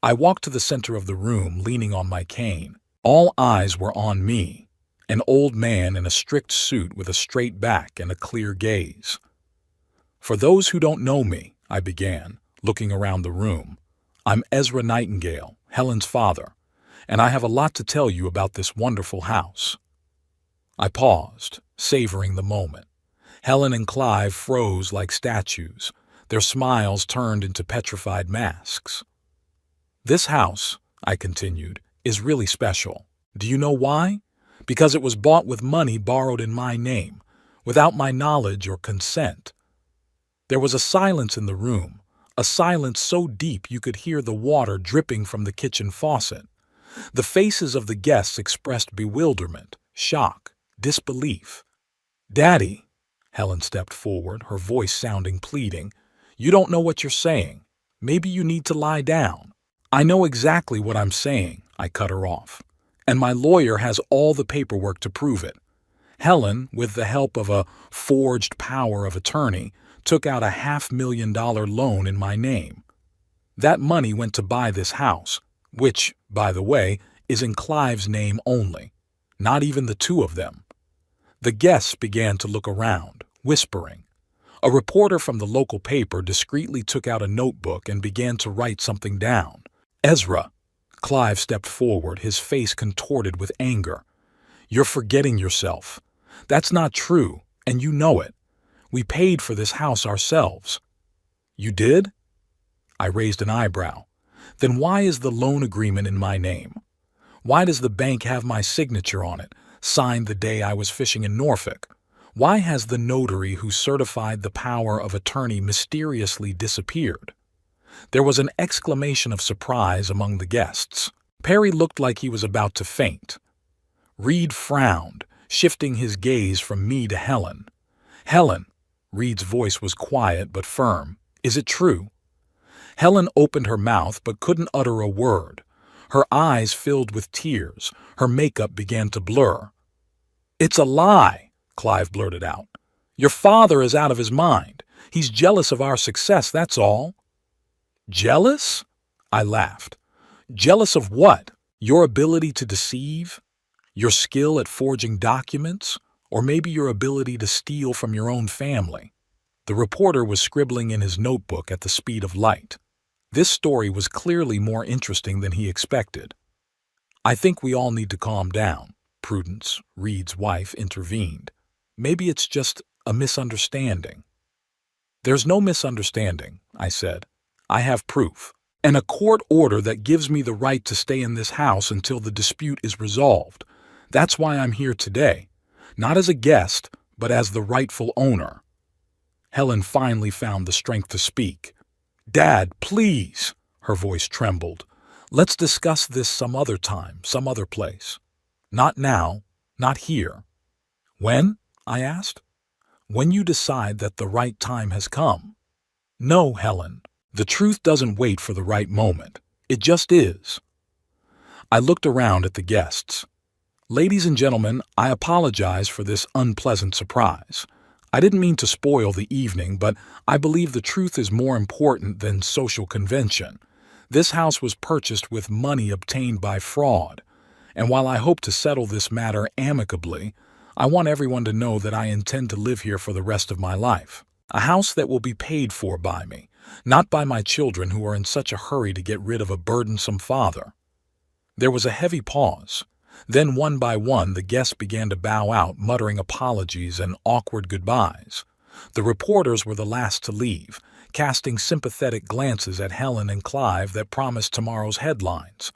I walked to the center of the room, leaning on my cane. All eyes were on me. An old man in a strict suit with a straight back and a clear gaze. "For those who don't know me," I began, looking around the room, "I'm Ezra Nightingale, Helen's father, and I have a lot to tell you about this wonderful house." I paused, savoring the moment. Helen and Clive froze like statues, their smiles turned into petrified masks. "This house," I continued, "is really special. Do you know why? Because it was bought with money borrowed in my name, without my knowledge or consent." There was a silence in the room, a silence so deep you could hear the water dripping from the kitchen faucet. The faces of the guests expressed bewilderment, shock, disbelief. "Daddy," Helen stepped forward, her voice sounding pleading, "you don't know what you're saying. Maybe you need to lie down." "I know exactly what I'm saying," I cut her off. "And my lawyer has all the paperwork to prove it." Helen, with the help of a forged power of attorney, took out a $500,000 loan in my name. That money went to buy this house, which, by the way, is in Clive's name only, not even the two of them. The guests began to look around, whispering. A reporter from the local paper discreetly took out a notebook and began to write something down. "Ezra," Clive stepped forward, his face contorted with anger. You're forgetting yourself. That's not true, and you know it. We paid for this house ourselves. You did? I raised an eyebrow. Then why is the loan agreement in my name? Why does the bank have my signature on it, signed the day I was fishing in Norfolk? Why has the notary who certified the power of attorney mysteriously disappeared? There was an exclamation of surprise among the guests. Perry looked like he was about to faint. Reed frowned, shifting his gaze from me to Helen. Helen, Reed's voice was quiet but firm. Is it true? Helen opened her mouth but couldn't utter a word. Her eyes filled with tears. Her makeup began to blur. It's a lie, Clive blurted out. Your father is out of his mind. He's jealous of our success, that's all. Jealous? I laughed. Jealous of what? Your ability to deceive? Your skill at forging documents? Or maybe your ability to steal from your own family? The reporter was scribbling in his notebook at the speed of light. This story was clearly more interesting than he expected. I think we all need to calm down, Prudence, Reed's wife, intervened. Maybe it's just a misunderstanding. There's no misunderstanding, I said. I have proof, and a court order that gives me the right to stay in this house until the dispute is resolved. That's why I'm here today, not as a guest, but as the rightful owner. Helen finally found the strength to speak. Dad, please, her voice trembled. Let's discuss this some other time, some other place. Not now, not here. When? I asked. When you decide that the right time has come. No, Helen. The truth doesn't wait for the right moment. It just is. I looked around at the guests. Ladies and gentlemen, I apologize for this unpleasant surprise. I didn't mean to spoil the evening, but I believe the truth is more important than social convention. This house was purchased with money obtained by fraud, and while I hope to settle this matter amicably, I want everyone to know that I intend to live here for the rest of my life. A house that will be paid for by me, not by my children who are in such a hurry to get rid of a burdensome father. There was a heavy pause. Then one by one the guests began to bow out, muttering apologies and awkward goodbyes. The reporters were the last to leave, casting sympathetic glances at Helen and Clive that promised tomorrow's headlines.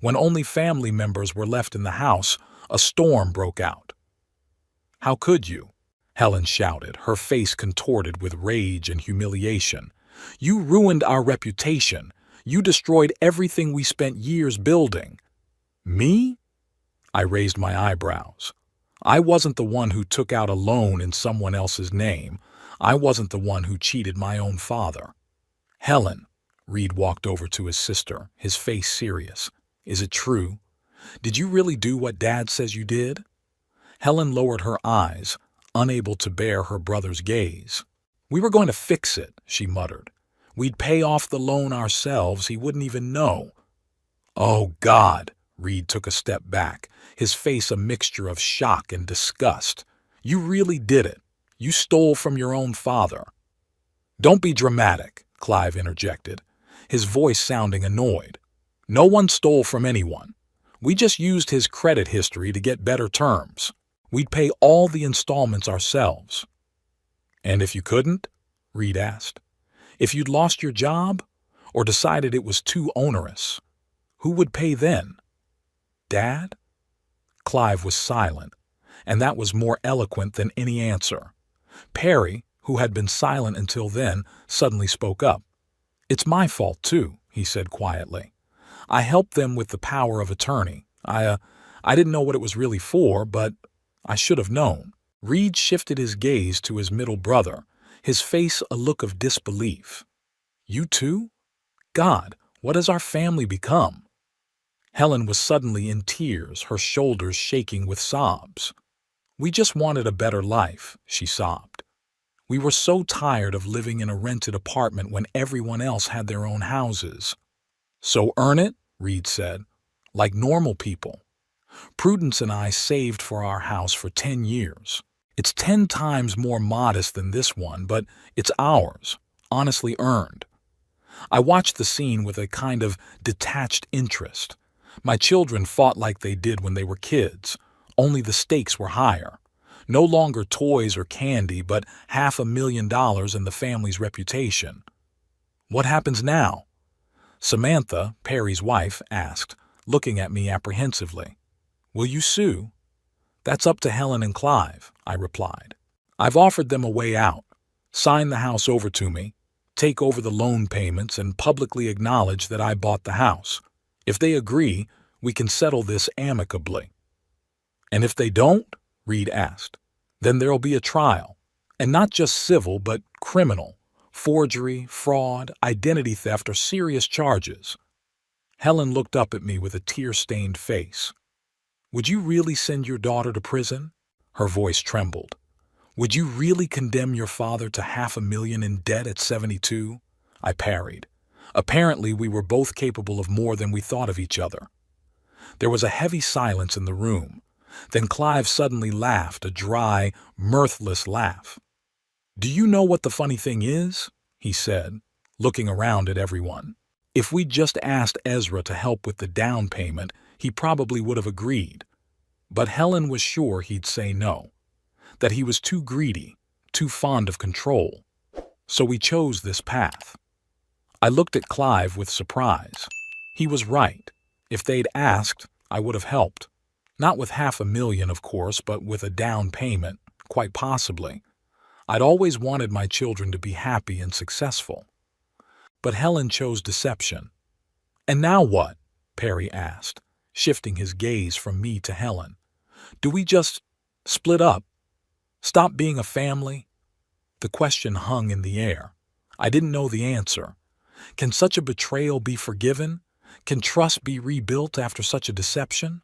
When only family members were left in the house, a storm broke out. How could you? Helen shouted, her face contorted with rage and humiliation. You ruined our reputation. You destroyed everything we spent years building. Me? I raised my eyebrows. I wasn't the one who took out a loan in someone else's name. I wasn't the one who cheated my own father. Helen, Reed walked over to his sister, his face serious. Is it true? Did you really do what Dad says you did? Helen lowered her eyes, unable to bear her brother's gaze. We were going to fix it, she muttered. We'd pay off the loan ourselves, he wouldn't even know. Oh, God! Reed took a step back, his face a mixture of shock and disgust. You really did it. You stole from your own father. Don't be dramatic, Clive interjected, his voice sounding annoyed. No one stole from anyone. We just used his credit history to get better terms. We'd pay all the installments ourselves. And if you couldn't? Reed asked. If you'd lost your job, or decided it was too onerous, who would pay then? Dad? Clive was silent, and that was more eloquent than any answer. Perry, who had been silent until then, suddenly spoke up. It's my fault, too, he said quietly. I helped them with the power of attorney. I didn't know what it was really for, but I should have known. Reed shifted his gaze to his middle brother, his face a look of disbelief. You too? God, what has our family become? Helen was suddenly in tears, her shoulders shaking with sobs. We just wanted a better life, she sobbed. We were so tired of living in a rented apartment when everyone else had their own houses. So earn it, Reed said, like normal people. Prudence and I saved for our house for 10 years. It's 10 times more modest than this one, but it's ours, honestly earned. I watched the scene with a kind of detached interest, My children fought like they did when they were kids, only the stakes were higher. No longer toys or candy, but $500,000 and the family's reputation. What happens now? Samantha, Perry's wife, asked, looking at me apprehensively. Will you sue? That's up to Helen and Clive, I replied. I've offered them a way out. Sign the house over to me, take over the loan payments, and publicly acknowledge that I bought the house. If they agree, we can settle this amicably. And if they don't? Reed asked. Then there'll be a trial. And not just civil, but criminal. Forgery, fraud, identity theft are serious charges. Helen looked up at me with a tear-stained face. Would you really send your daughter to prison? Her voice trembled. Would you really condemn your father to $500,000 in debt at 72? I parried. Apparently, we were both capable of more than we thought of each other. There was a heavy silence in the room. Then Clive suddenly laughed, a dry, mirthless laugh. Do you know what the funny thing is? He said, looking around at everyone. If we'd just asked Ezra to help with the down payment, he probably would have agreed. But Helen was sure he'd say no, that he was too greedy, too fond of control. So we chose this path. I looked at Clive with surprise. He was right. If they'd asked, I would have helped. Not with $500,000, of course, but with a down payment, quite possibly. I'd always wanted my children to be happy and successful. But Helen chose deception. And now what? Perry asked, shifting his gaze from me to Helen. Do we just split up? Stop being a family? The question hung in the air. I didn't know the answer. Can such a betrayal be forgiven? Can trust be rebuilt after such a deception?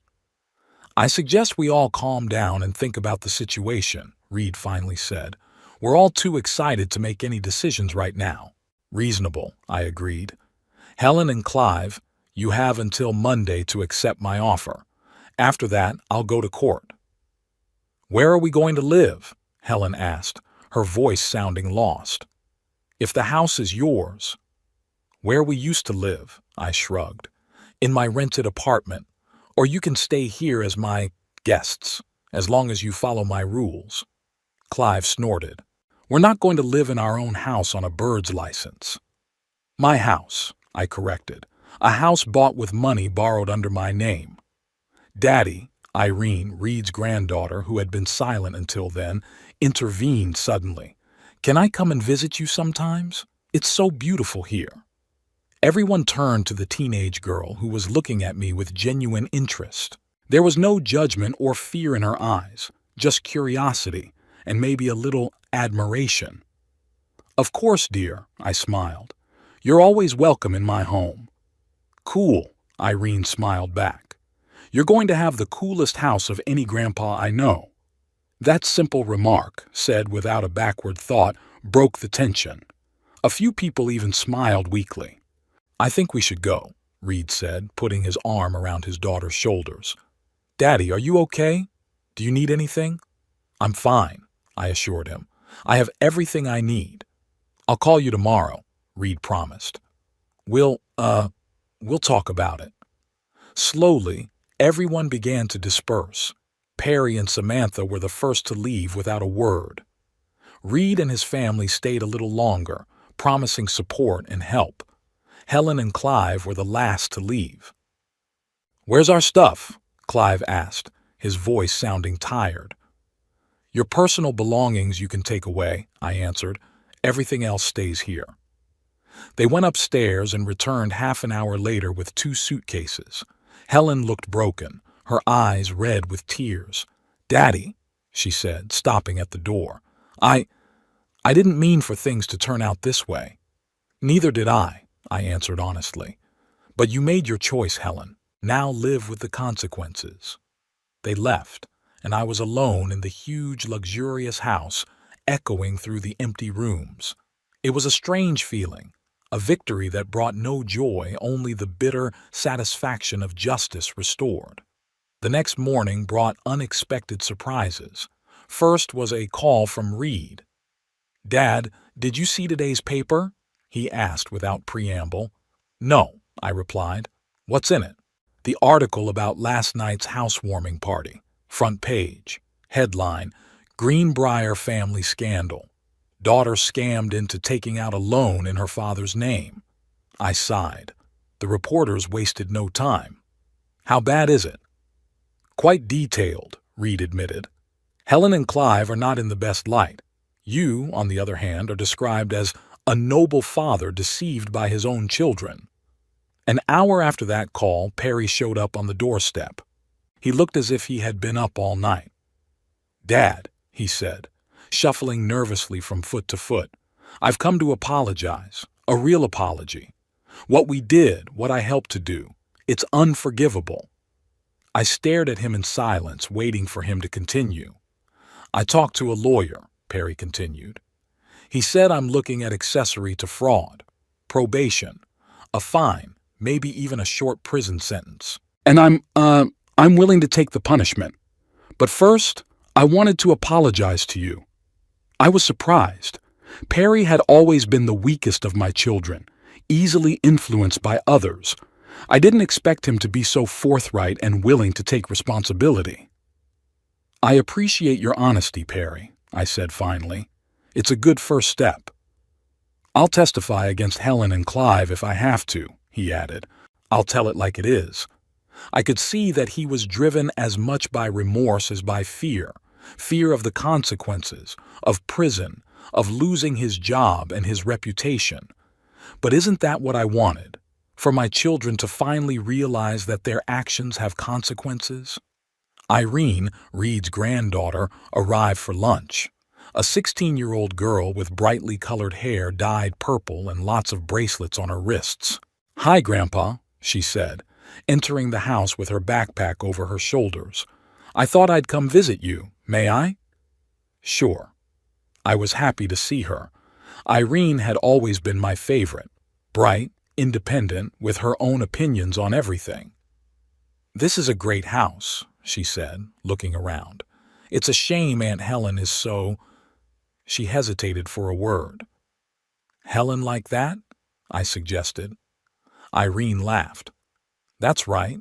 I suggest we all calm down and think about the situation, Reed finally said. We're all too excited to make any decisions right now. Reasonable, I agreed. Helen and Clive, you have until Monday to accept my offer. After that, I'll go to court. Where are we going to live? Helen asked, her voice sounding lost. If the house is yours. Where we used to live, I shrugged. In my rented apartment. Or you can stay here as my guests, as long as you follow my rules. Clive snorted. We're not going to live in our own house on a bird's license. My house, I corrected. A house bought with money borrowed under my name. Daddy, Irene, Reed's granddaughter, who had been silent until then, intervened suddenly. Can I come and visit you sometimes? It's so beautiful here. Everyone turned to the teenage girl who was looking at me with genuine interest. There was no judgment or fear in her eyes, just curiosity and maybe a little admiration. Of course, dear, I smiled. You're always welcome in my home. Cool, Irene smiled back. You're going to have the coolest house of any grandpa I know. That simple remark, said without a backward thought, broke the tension. A few people even smiled weakly. I think we should go, Reed said, putting his arm around his daughter's shoulders. Daddy, are you okay? Do you need anything? I'm fine, I assured him. I have everything I need. I'll call you tomorrow, Reed promised. We'll talk about it. Slowly, everyone began to disperse. Perry and Samantha were the first to leave without a word. Reed and his family stayed a little longer, promising support and help. Helen and Clive were the last to leave. Where's our stuff? Clive asked, his voice sounding tired. Your personal belongings you can take away, I answered. Everything else stays here. They went upstairs and returned half an hour later with 2 suitcases. Helen looked broken, her eyes red with tears. Daddy, she said, stopping at the door. I didn't mean for things to turn out this way. Neither did I answered honestly. But you made your choice, Helen. Now live with the consequences. They left, and I was alone in the huge, luxurious house, echoing through the empty rooms. It was a strange feeling, a victory that brought no joy, only the bitter satisfaction of justice restored. The next morning brought unexpected surprises. First was a call from Reed. Dad, did you see today's paper? He asked without preamble. No, I replied. What's in it? The article about last night's housewarming party. Front page. Headline, Greenbrier family scandal. Daughter scammed into taking out a loan in her father's name. I sighed. The reporters wasted no time. How bad is it? Quite detailed, Reed admitted. Helen and Clive are not in the best light. You, on the other hand, are described as a noble father deceived by his own children. An hour after that call, Perry showed up on the doorstep. He looked as if he had been up all night. "Dad," he said, shuffling nervously from foot to foot, "I've come to apologize, a real apology. What we did, what I helped to do, it's unforgivable." I stared at him in silence, waiting for him to continue. "I talked to a lawyer," Perry continued. "He said I'm looking at accessory to fraud, probation, a fine, maybe even a short prison sentence. And I'm willing to take the punishment. But first, I wanted to apologize to you." I was surprised. Perry had always been the weakest of my children, easily influenced by others. I didn't expect him to be so forthright and willing to take responsibility. "I appreciate your honesty, Perry," I said finally. "It's a good first step." "I'll testify against Helen and Clive if I have to," he added. "I'll tell it like it is." I could see that he was driven as much by remorse as by fear of the consequences, of prison, of losing his job and his reputation. But isn't that what I wanted? For my children to finally realize that their actions have consequences? Irene, Reed's granddaughter, arrived for lunch. A 16-year-old girl with brightly colored hair dyed purple and lots of bracelets on her wrists. "Hi, Grandpa," she said, entering the house with her backpack over her shoulders. "I thought I'd come visit you. May I?" Sure. I was happy to see her. Irene had always been my favorite. Bright, independent, with her own opinions on everything. "This is a great house," she said, looking around. "It's a shame Aunt Helen is so—" She hesitated for a word. "Helen like that?" I suggested. Irene laughed. "That's right.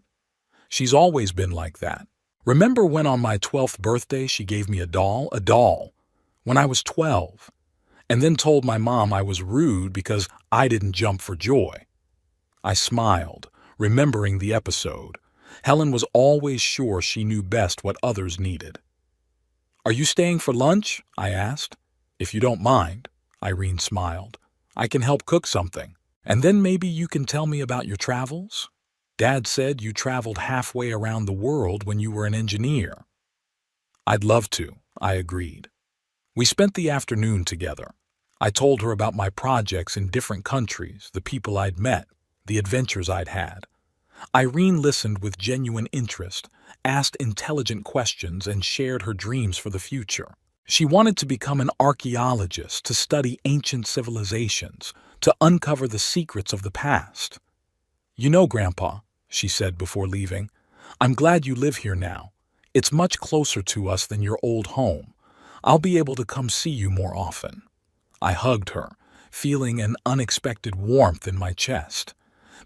She's always been like that. Remember when on my 12th birthday she gave me a doll, when I was 12, and then told my mom I was rude because I didn't jump for joy?" I smiled, remembering the episode. Helen was always sure she knew best what others needed. "Are you staying for lunch?" I asked. "If you don't mind," Irene smiled. "I can help cook something. And then maybe you can tell me about your travels? Dad said you traveled halfway around the world when you were an engineer." "I'd love to," I agreed. We spent the afternoon together. I told her about my projects in different countries, the people I'd met, the adventures I'd had. Irene listened with genuine interest, asked intelligent questions, and shared her dreams for the future. She wanted to become an archaeologist, to study ancient civilizations, to uncover the secrets of the past. "You know, Grandpa," she said before leaving, "I'm glad you live here now. It's much closer to us than your old home. I'll be able to come see you more often." I hugged her, feeling an unexpected warmth in my chest.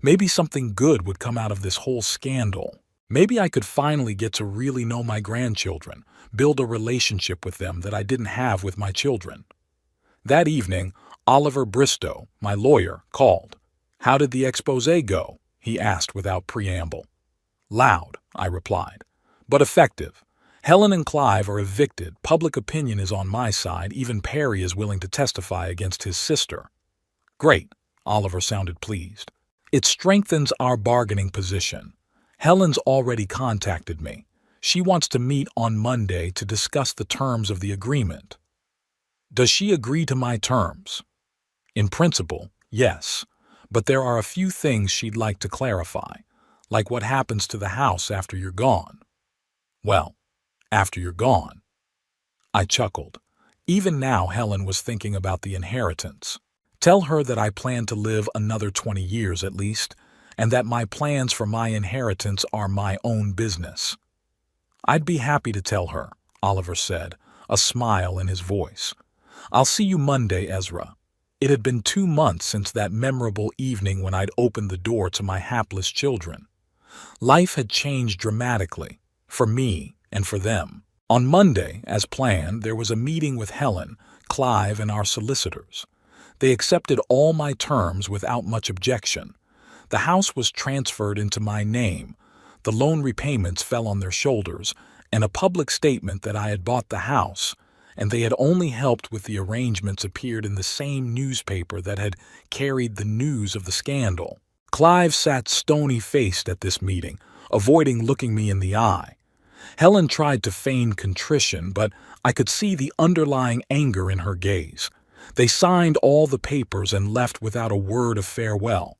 Maybe something good would come out of this whole scandal. Maybe I could finally get to really know my grandchildren, build a relationship with them that I didn't have with my children. That evening, Oliver Bristow, my lawyer, called. "How did the exposé go?" he asked without preamble. "Loud," I replied, "but effective. Helen and Clive are evicted, public opinion is on my side, even Perry is willing to testify against his sister." "Great," Oliver sounded pleased. "It strengthens our bargaining position. Helen's already contacted me. She wants to meet on Monday to discuss the terms of the agreement." "Does she agree to my terms?" "In principle, yes, but there are a few things she'd like to clarify, like what happens to the house after you're gone." "Well, after you're gone." I chuckled. Even now Helen was thinking about the inheritance. Tell her that I plan to live another 20 years at least, and that my plans for my inheritance are my own business. "I'd be happy to tell her," Oliver said, a smile in his voice. "I'll see you Monday, Ezra." It had been 2 months since that memorable evening when I'd opened the door to my hapless children. Life had changed dramatically, for me and for them. On Monday, as planned, there was a meeting with Helen, Clive, and our solicitors. They accepted all my terms without much objection. The house was transferred into my name, the loan repayments fell on their shoulders, and a public statement that I had bought the house, and they had only helped with the arrangements appeared in the same newspaper that had carried the news of the scandal. Clive sat stony-faced at this meeting, avoiding looking me in the eye. Helen tried to feign contrition, but I could see the underlying anger in her gaze. They signed all the papers and left without a word of farewell.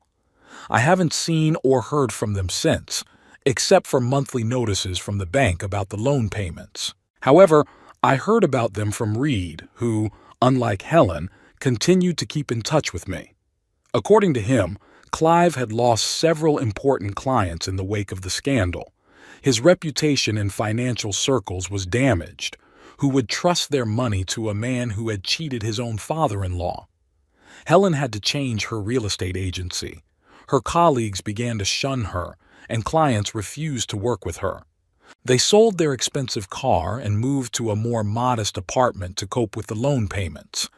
I haven't seen or heard from them since, except for monthly notices from the bank about the loan payments. However, I heard about them from Reed, who, unlike Helen, continued to keep in touch with me. According to him, Clive had lost several important clients in the wake of the scandal. His reputation in financial circles was damaged. Who would trust their money to a man who had cheated his own father-in-law? Helen had to change her real estate agency. Her colleagues began to shun her, and clients refused to work with her. They sold their expensive car and moved to a more modest apartment to cope with the loan payments.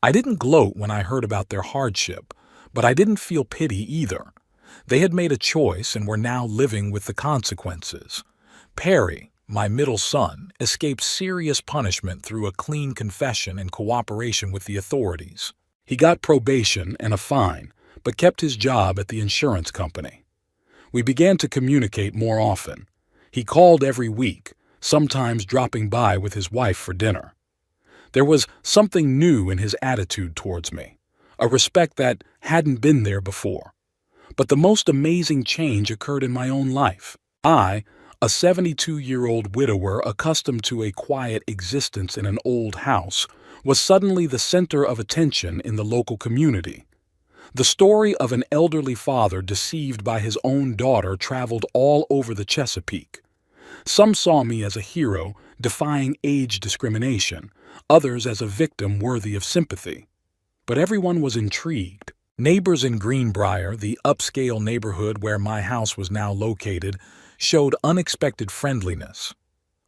I didn't gloat when I heard about their hardship, but I didn't feel pity either. They had made a choice and were now living with the consequences. Perry, my middle son, escaped serious punishment through a clean confession and cooperation with the authorities. He got probation and a fine, but kept his job at the insurance company. We began to communicate more often. He called every week, sometimes dropping by with his wife for dinner. There was something new in his attitude towards me, a respect that hadn't been there before. But the most amazing change occurred in my own life. I, a 72-year-old widower accustomed to a quiet existence in an old house, was suddenly the center of attention in the local community. The story of an elderly father deceived by his own daughter traveled all over the Chesapeake. Some saw me as a hero, defying age discrimination, others as a victim worthy of sympathy. But everyone was intrigued. Neighbors in Greenbrier, the upscale neighborhood where my house was now located, showed unexpected friendliness.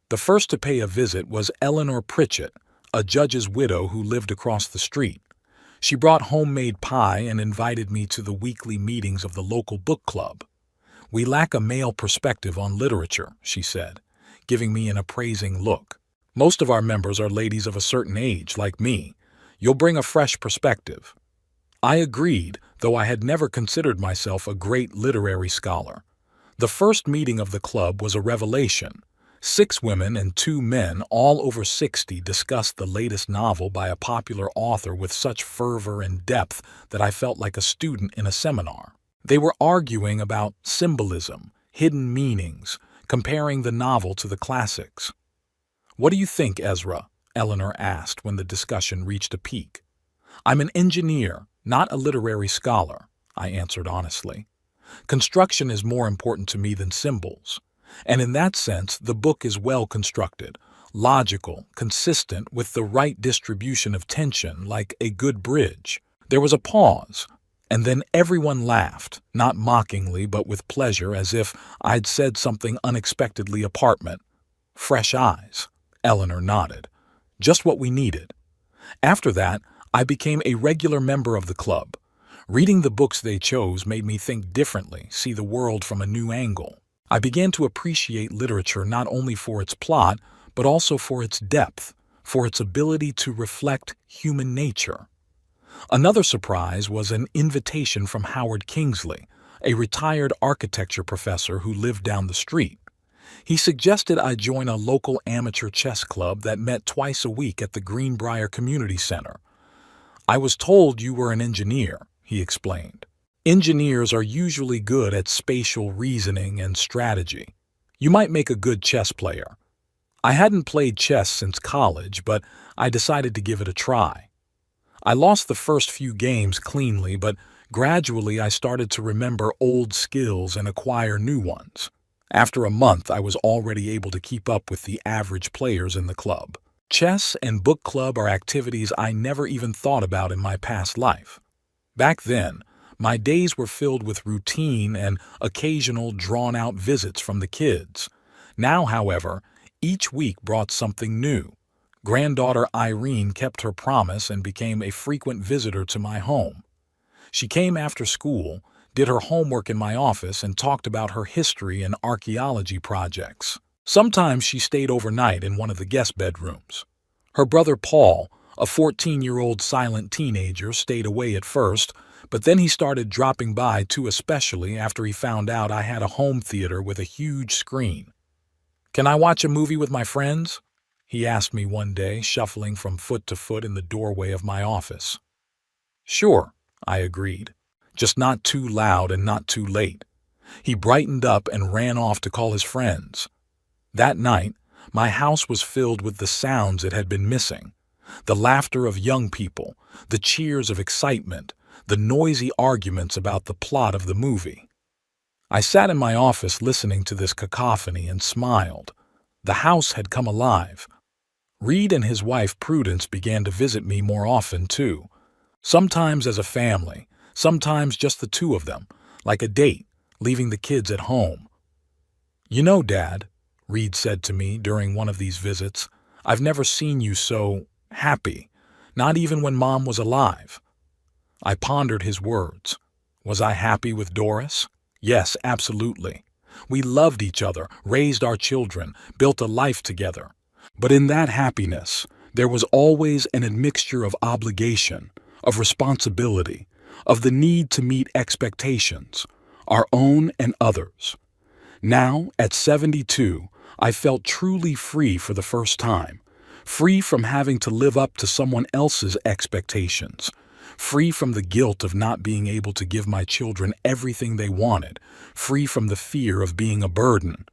The first to pay a visit was Eleanor Pritchett, a judge's widow who lived across the street. She brought homemade pie and invited me to the weekly meetings of the local book club. "We lack a male perspective on literature," she said, giving me an appraising look. "Most of our members are ladies of a certain age, like me. You'll bring a fresh perspective." I agreed, though I had never considered myself a great literary scholar. The first meeting of the club was a revelation. 6 women and 2 men, all over 60, discussed the latest novel by a popular author with such fervor and depth that I felt like a student in a seminar. They were arguing about symbolism, hidden meanings, comparing the novel to the classics. "What do you think, Ezra?" Eleanor asked when the discussion reached a peak. "I'm an engineer, not a literary scholar," I answered honestly. "Construction is more important to me than symbols. And in that sense, the book is well constructed, logical, consistent with the right distribution of tension, like a good bridge." There was a pause, and then everyone laughed, not mockingly but with pleasure, as if I'd said something unexpectedly apartment. "Fresh eyes," Eleanor nodded. "Just what we needed." After that, I became a regular member of the club. Reading the books they chose made me think differently, see the world from a new angle. I began to appreciate literature not only for its plot, but also for its depth, for its ability to reflect human nature. Another surprise was an invitation from Howard Kingsley, a retired architecture professor who lived down the street. He suggested I join a local amateur chess club that met twice a week at the Greenbrier Community Center. "I was told you were an engineer," he explained. "Engineers are usually good at spatial reasoning and strategy. You might make a good chess player." I hadn't played chess since college, but I decided to give it a try. I lost the first few games cleanly, but gradually I started to remember old skills and acquire new ones. After a month, I was already able to keep up with the average players in the club. Chess and book club are activities I never even thought about in my past life. Back then, My days were filled with routine and occasional drawn-out visits from the kids. Now, however, each week brought something new. Granddaughter Irene kept her promise and became a frequent visitor to my home. She came after school, did her homework in my office, and talked about her history and archaeology projects. Sometimes she stayed overnight in one of the guest bedrooms. Her brother Paul, a 14-year-old silent teenager, stayed away at first, but then he started dropping by too, especially after he found out I had a home theater with a huge screen. "Can I watch a movie with my friends?" he asked me one day, shuffling from foot to foot in the doorway of my office. "Sure," I agreed, "just not too loud and not too late." He brightened up and ran off to call his friends. That night, my house was filled with the sounds it had been missing. The laughter of young people, the cheers of excitement, the noisy arguments about the plot of the movie. I sat in my office listening to this cacophony and smiled. The house had come alive. Reed and his wife Prudence began to visit me more often, too. Sometimes as a family, sometimes just the two of them, like a date, leaving the kids at home. "You know, Dad," Reed said to me during one of these visits, "I've never seen you so happy, not even when Mom was alive." I pondered his words. Was I happy with Doris? Yes, absolutely. We loved each other, raised our children, built a life together. But in that happiness, there was always an admixture of obligation, of responsibility, of the need to meet expectations, our own and others. Now, at 72, I felt truly free for the first time, free from having to live up to someone else's expectations, free from the guilt of not being able to give my children everything they wanted, free from the fear of being a burden.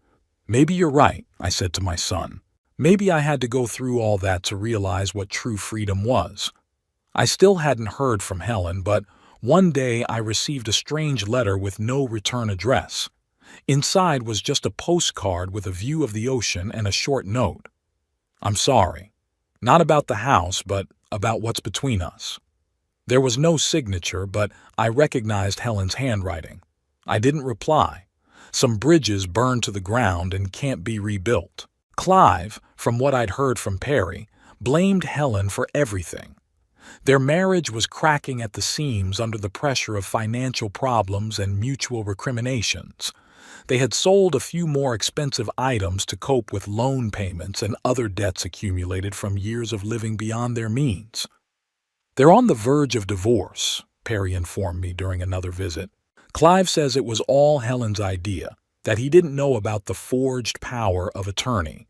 "Maybe you're right," I said to my son. Maybe I had to go through all that to realize what true freedom was. I still hadn't heard from Helen, but one day I received a strange letter with no return address. Inside was just a postcard with a view of the ocean and a short note. "I'm sorry. Not about the house, but about what's between us." There was no signature, but I recognized Helen's handwriting. I didn't reply. Some bridges burned to the ground and can't be rebuilt. Clive, from what I'd heard from Perry, blamed Helen for everything. Their marriage was cracking at the seams under the pressure of financial problems and mutual recriminations. They had sold a few more expensive items to cope with loan payments and other debts accumulated from years of living beyond their means. "They're on the verge of divorce," Perry informed me during another visit. "Clive says it was all Helen's idea, that he didn't know about the forged power of attorney.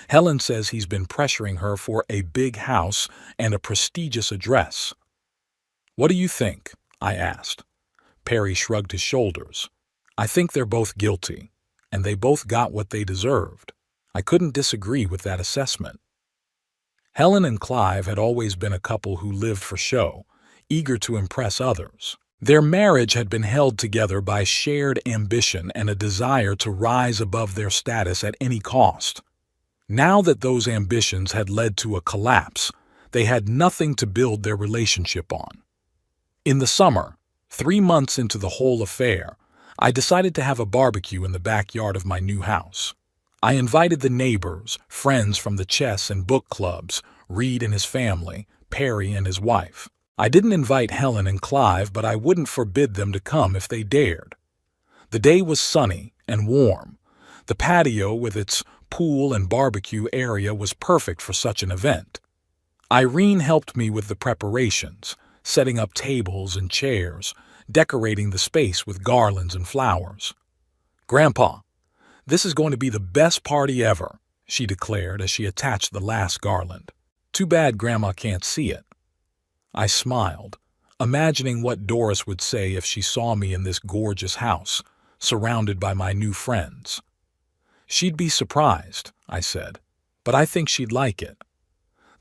Helen says he's been pressuring her for a big house and a prestigious address." "What do you think?" I asked. Perry shrugged his shoulders. "I think they're both guilty, and they both got what they deserved." I couldn't disagree with that assessment. Helen and Clive had always been a couple who lived for show, eager to impress others. Their marriage had been held together by shared ambition and a desire to rise above their status at any cost. Now that those ambitions had led to a collapse, they had nothing to build their relationship on. In the summer, 3 months into the whole affair, I decided to have a barbecue in the backyard of my new house. I invited the neighbors, friends from the chess and book clubs, Reed and his family, Perry and his wife. I didn't invite Helen and Clive, but I wouldn't forbid them to come if they dared. The day was sunny and warm. The patio with its pool and barbecue area was perfect for such an event. Irene helped me with the preparations, setting up tables and chairs, decorating the space with garlands and flowers. "Grandpa, this is going to be the best party ever," she declared as she attached the last garland. "Too bad Grandma can't see it." I smiled, imagining what Doris would say if she saw me in this gorgeous house, surrounded by my new friends. "She'd be surprised," I said, "but I think she'd like it."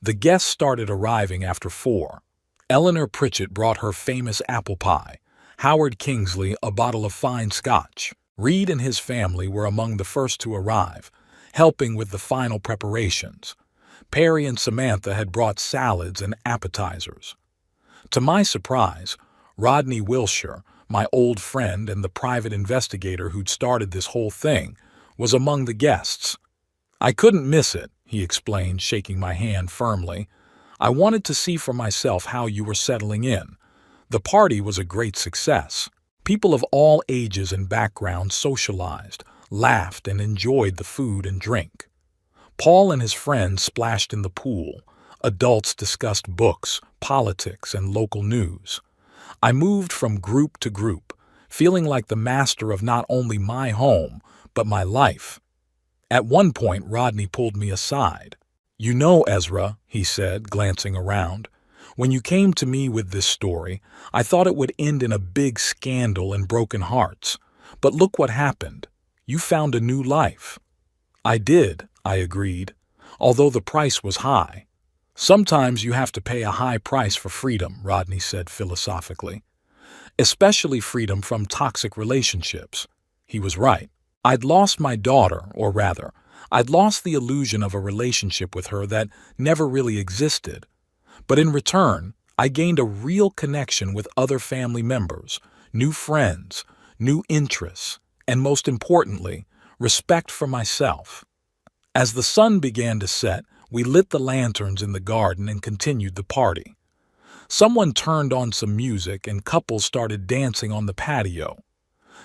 The guests started arriving after 4. Eleanor Pritchett brought her famous apple pie, Howard Kingsley a bottle of fine scotch. Reed and his family were among the first to arrive, helping with the final preparations. Perry and Samantha had brought salads and appetizers. To my surprise, Rodney Wilshire, my old friend and the private investigator who'd started this whole thing, was among the guests. I couldn't miss it, he explained, shaking my hand firmly. I wanted to see for myself how you were settling in. The party was a great success. People of all ages and backgrounds socialized, laughed, and enjoyed the food and drink. Paul and his friends splashed in the pool. Adults discussed books, politics, and local news. I moved from group to group, feeling like the master of not only my home, but my life. At one point, Rodney pulled me aside. "You know, Ezra," he said, glancing around, "when you came to me with this story, I thought it would end in a big scandal and broken hearts. But look what happened. You found a new life." "I did," I agreed, "although the price was high." "Sometimes you have to pay a high price for freedom," Rodney said philosophically. "Especially freedom from toxic relationships." He was right. I'd lost my daughter, or rather, I'd lost the illusion of a relationship with her that never really existed. But in return, I gained a real connection with other family members, new friends, new interests, and most importantly, respect for myself. As the sun began to set, we lit the lanterns in the garden and continued the party. Someone turned on some music and couples started dancing on the patio.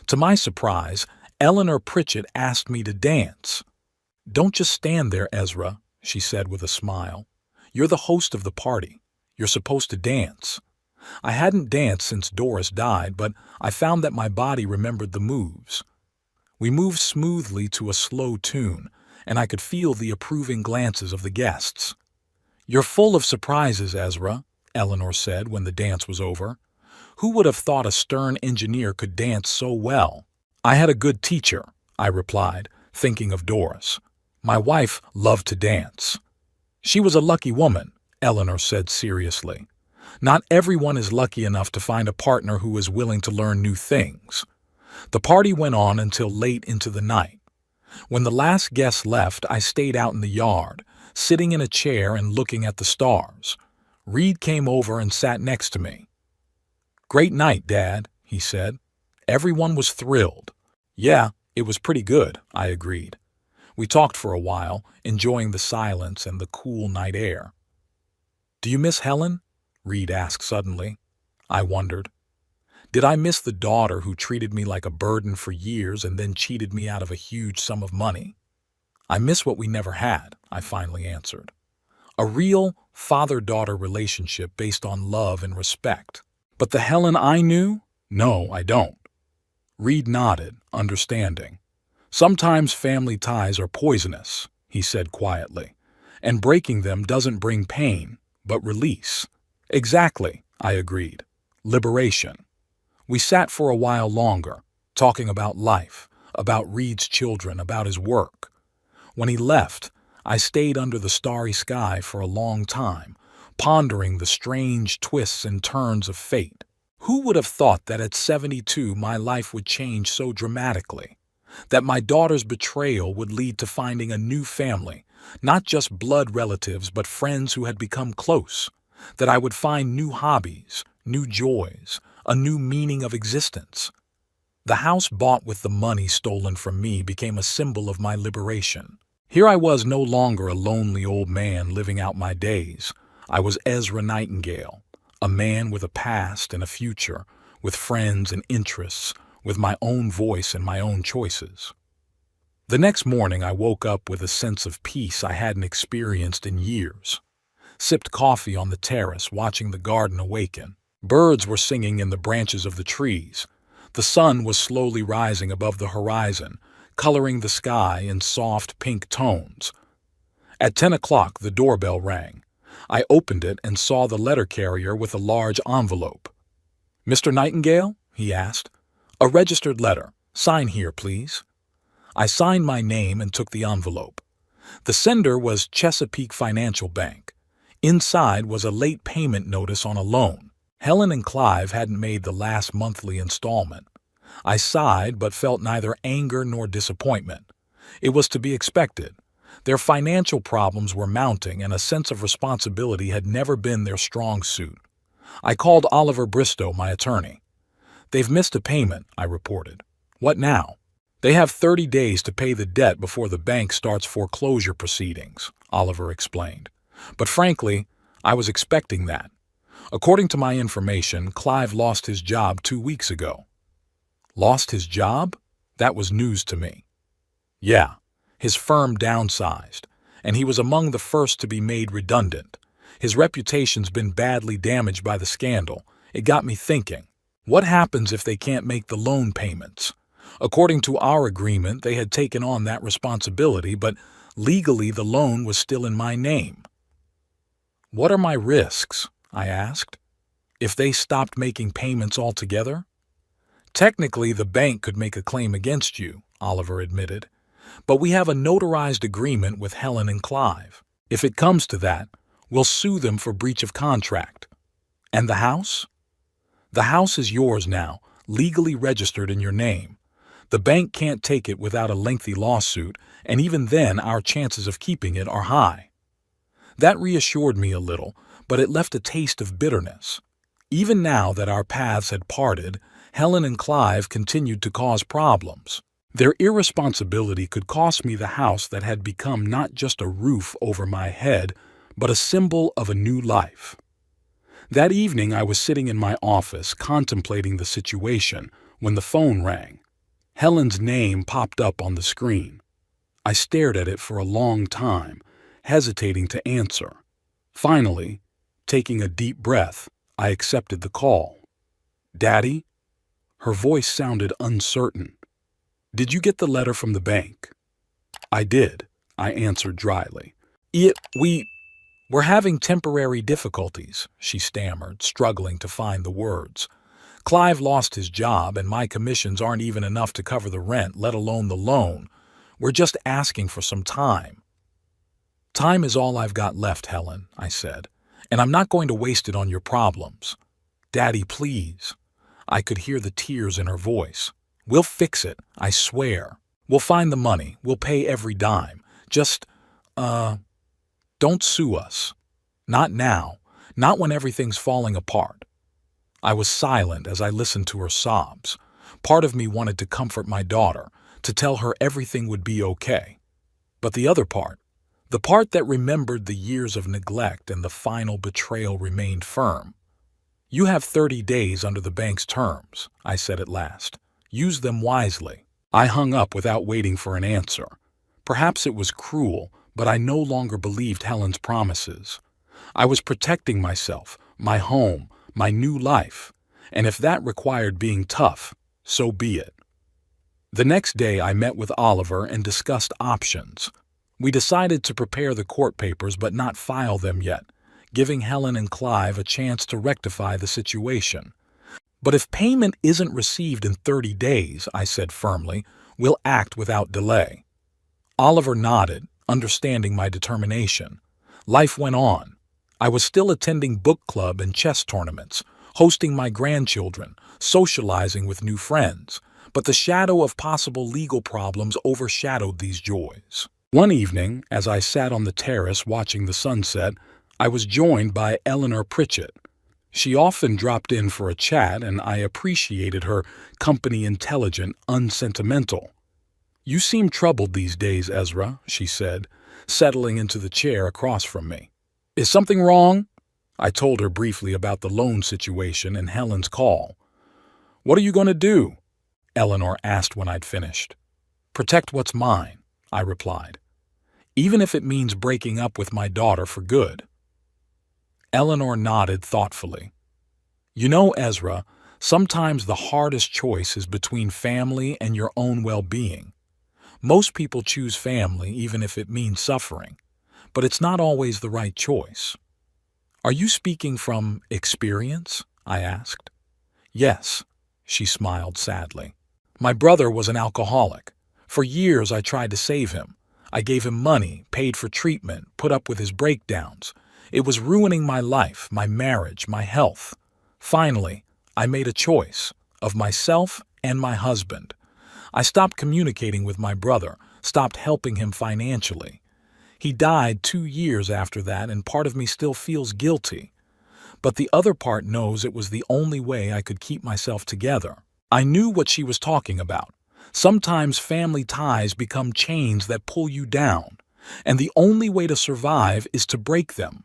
To my surprise, Eleanor Pritchett asked me to dance. "Don't just stand there, Ezra," she said with a smile. "You're the host of the party. You're supposed to dance." I hadn't danced since Doris died, but I found that my body remembered the moves. We moved smoothly to a slow tune, and I could feel the approving glances of the guests. "You're full of surprises, Ezra," Eleanor said when the dance was over. "Who would have thought a stern engineer could dance so well?" "I had a good teacher," I replied, thinking of Doris. "My wife loved to dance." "She was a lucky woman," Eleanor said seriously. "Not everyone is lucky enough to find a partner who is willing to learn new things." The party went on until late into the night. When the last guest left, I stayed out in the yard, sitting in a chair and looking at the stars. Reed came over and sat next to me. "Great night, Dad," he said. Everyone was thrilled. "Yeah, it was pretty good," I agreed. We talked for a while, enjoying the silence and the cool night air. "Do you miss Helen?" Reed asked suddenly. I wondered. Did I miss the daughter who treated me like a burden for years and then cheated me out of a huge sum of money? "I miss what we never had," I finally answered. "A real father-daughter relationship based on love and respect. But the Helen I knew? No, I don't." Reed nodded, understanding. "Sometimes family ties are poisonous," he said quietly, "and breaking them doesn't bring pain, but release." "Exactly," I agreed. "Liberation." We sat for a while longer, talking about life, about Reed's children, about his work. When he left, I stayed under the starry sky for a long time, pondering the strange twists and turns of fate. Who would have thought that at 72 my life would change so dramatically? That my daughter's betrayal would lead to finding a new family, not just blood relatives but friends who had become close. That I would find new hobbies, new joys, a new meaning of existence. The house bought with the money stolen from me became a symbol of my liberation. Here I was no longer a lonely old man living out my days. I was Ezra Nightingale, a man with a past and a future, with friends and interests, with my own voice and my own choices. The next morning I woke up with a sense of peace I hadn't experienced in years. Sipped coffee on the terrace, watching the garden awaken. Birds were singing in the branches of the trees. The sun was slowly rising above the horizon, coloring the sky in soft pink tones. At 10 o'clock, the doorbell rang. I opened it and saw the letter carrier with a large envelope. "Mr. Nightingale?" he asked. "A registered letter. Sign here, please." I signed my name and took the envelope. The sender was Chesapeake Financial Bank. Inside was a late payment notice on a loan. Helen and Clive hadn't made the last monthly installment. I sighed but felt neither anger nor disappointment. It was to be expected. Their financial problems were mounting and a sense of responsibility had never been their strong suit. I called Oliver Bristow, my attorney. They've missed a payment, I reported. What now? They have 30 days to pay the debt before the bank starts foreclosure proceedings, Oliver explained. But frankly, I was expecting that. According to my information, Clive lost his job 2 weeks ago. Lost his job? That was news to me. Yeah, his firm downsized, and he was among the first to be made redundant. His reputation's been badly damaged by the scandal. It got me thinking, what happens if they can't make the loan payments? According to our agreement, they had taken on that responsibility, but legally the loan was still in my name. What are my risks? I asked. If they stopped making payments altogether? Technically, the bank could make a claim against you, Oliver admitted. But we have a notarized agreement with Helen and Clive. If it comes to that, we'll sue them for breach of contract. And the house? The house is yours now, legally registered in your name. The bank can't take it without a lengthy lawsuit, and even then our chances of keeping it are high. That reassured me a little, but it left a taste of bitterness. Even now that our paths had parted, Helen and Clive continued to cause problems. Their irresponsibility could cost me the house that had become not just a roof over my head, but a symbol of a new life. That evening I was sitting in my office contemplating the situation when the phone rang. Helen's name popped up on the screen. I stared at it for a long time, hesitating to answer. Finally, taking a deep breath, I accepted the call. "Daddy?" Her voice sounded uncertain. "Did you get the letter from the bank?" "I did," I answered dryly. We're having temporary difficulties," she stammered, struggling to find the words. "Clive lost his job, and my commissions aren't even enough to cover the rent, let alone the loan. We're just asking for some time." "Time is all I've got left, Helen," I said, "and I'm not going to waste it on your problems. Daddy, please." I could hear the tears in her voice. "We'll fix it, I swear. We'll find the money. We'll pay every dime. Just, don't sue us. Not now. Not when everything's falling apart." I was silent as I listened to her sobs. Part of me wanted to comfort my daughter, to tell her everything would be okay. But the other part, the part that remembered the years of neglect and the final betrayal, remained firm. "You have 30 days under the bank's terms," I said at last. "Use them wisely." I hung up without waiting for an answer. Perhaps it was cruel, but I no longer believed Helen's promises. I was protecting myself, my home, my new life, and if that required being tough, so be it. The next day I met with Oliver and discussed options. We decided to prepare the court papers but not file them yet, giving Helen and Clive a chance to rectify the situation. "But if payment isn't received in 30 days, I said firmly, "we'll act without delay." Oliver nodded, understanding my determination. Life went on. I was still attending book club and chess tournaments, hosting my grandchildren, socializing with new friends, but the shadow of possible legal problems overshadowed these joys. One evening, as I sat on the terrace watching the sunset, I was joined by Eleanor Pritchett. She often dropped in for a chat, and I appreciated her company, intelligent, unsentimental. "You seem troubled these days, Ezra," she said, settling into the chair across from me. "Is something wrong?" I told her briefly about the loan situation and Helen's call. "What are you going to do?" Eleanor asked when I'd finished. "Protect what's mine," I replied, "even if it means breaking up with my daughter for good." Eleanor nodded thoughtfully. "You know, Ezra, sometimes the hardest choice is between family and your own well-being. Most people choose family even if it means suffering, but it's not always the right choice." "Are you speaking from experience?" I asked. "Yes," she smiled sadly. "My brother was an alcoholic. For years I tried to save him. I gave him money, paid for treatment, put up with his breakdowns. It was ruining my life, my marriage, my health. Finally, I made a choice, of myself and my husband. I stopped communicating with my brother, stopped helping him financially. He died 2 years after that, and part of me still feels guilty. but the other part knows it was the only way I could keep myself together. I knew what she was talking about. Sometimes family ties become chains that pull you down, and the only way to survive is to break them.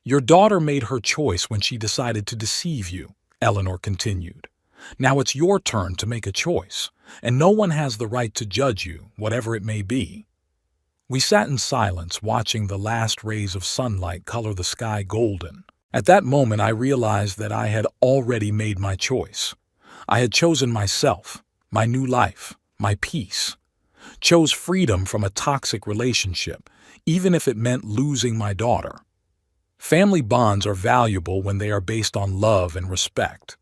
Your daughter made her choice when she decided to deceive you, Eleanor continued. Now it's your turn to make a choice, and no one has the right to judge you, whatever it may be. We sat in silence, watching the last rays of sunlight color the sky golden. At that moment, I realized that I had already made my choice. I had chosen myself, my new life, my peace. Chose freedom from a toxic relationship, even if it meant losing my daughter. Family bonds are valuable when they are based on love and respect.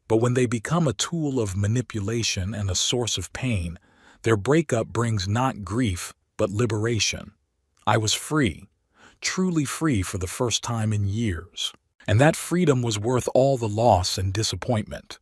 But when they become a tool of manipulation and a source of pain, their breakup brings not grief, but liberation. I was free, truly free for the first time in years. And that freedom was worth all the loss and disappointment.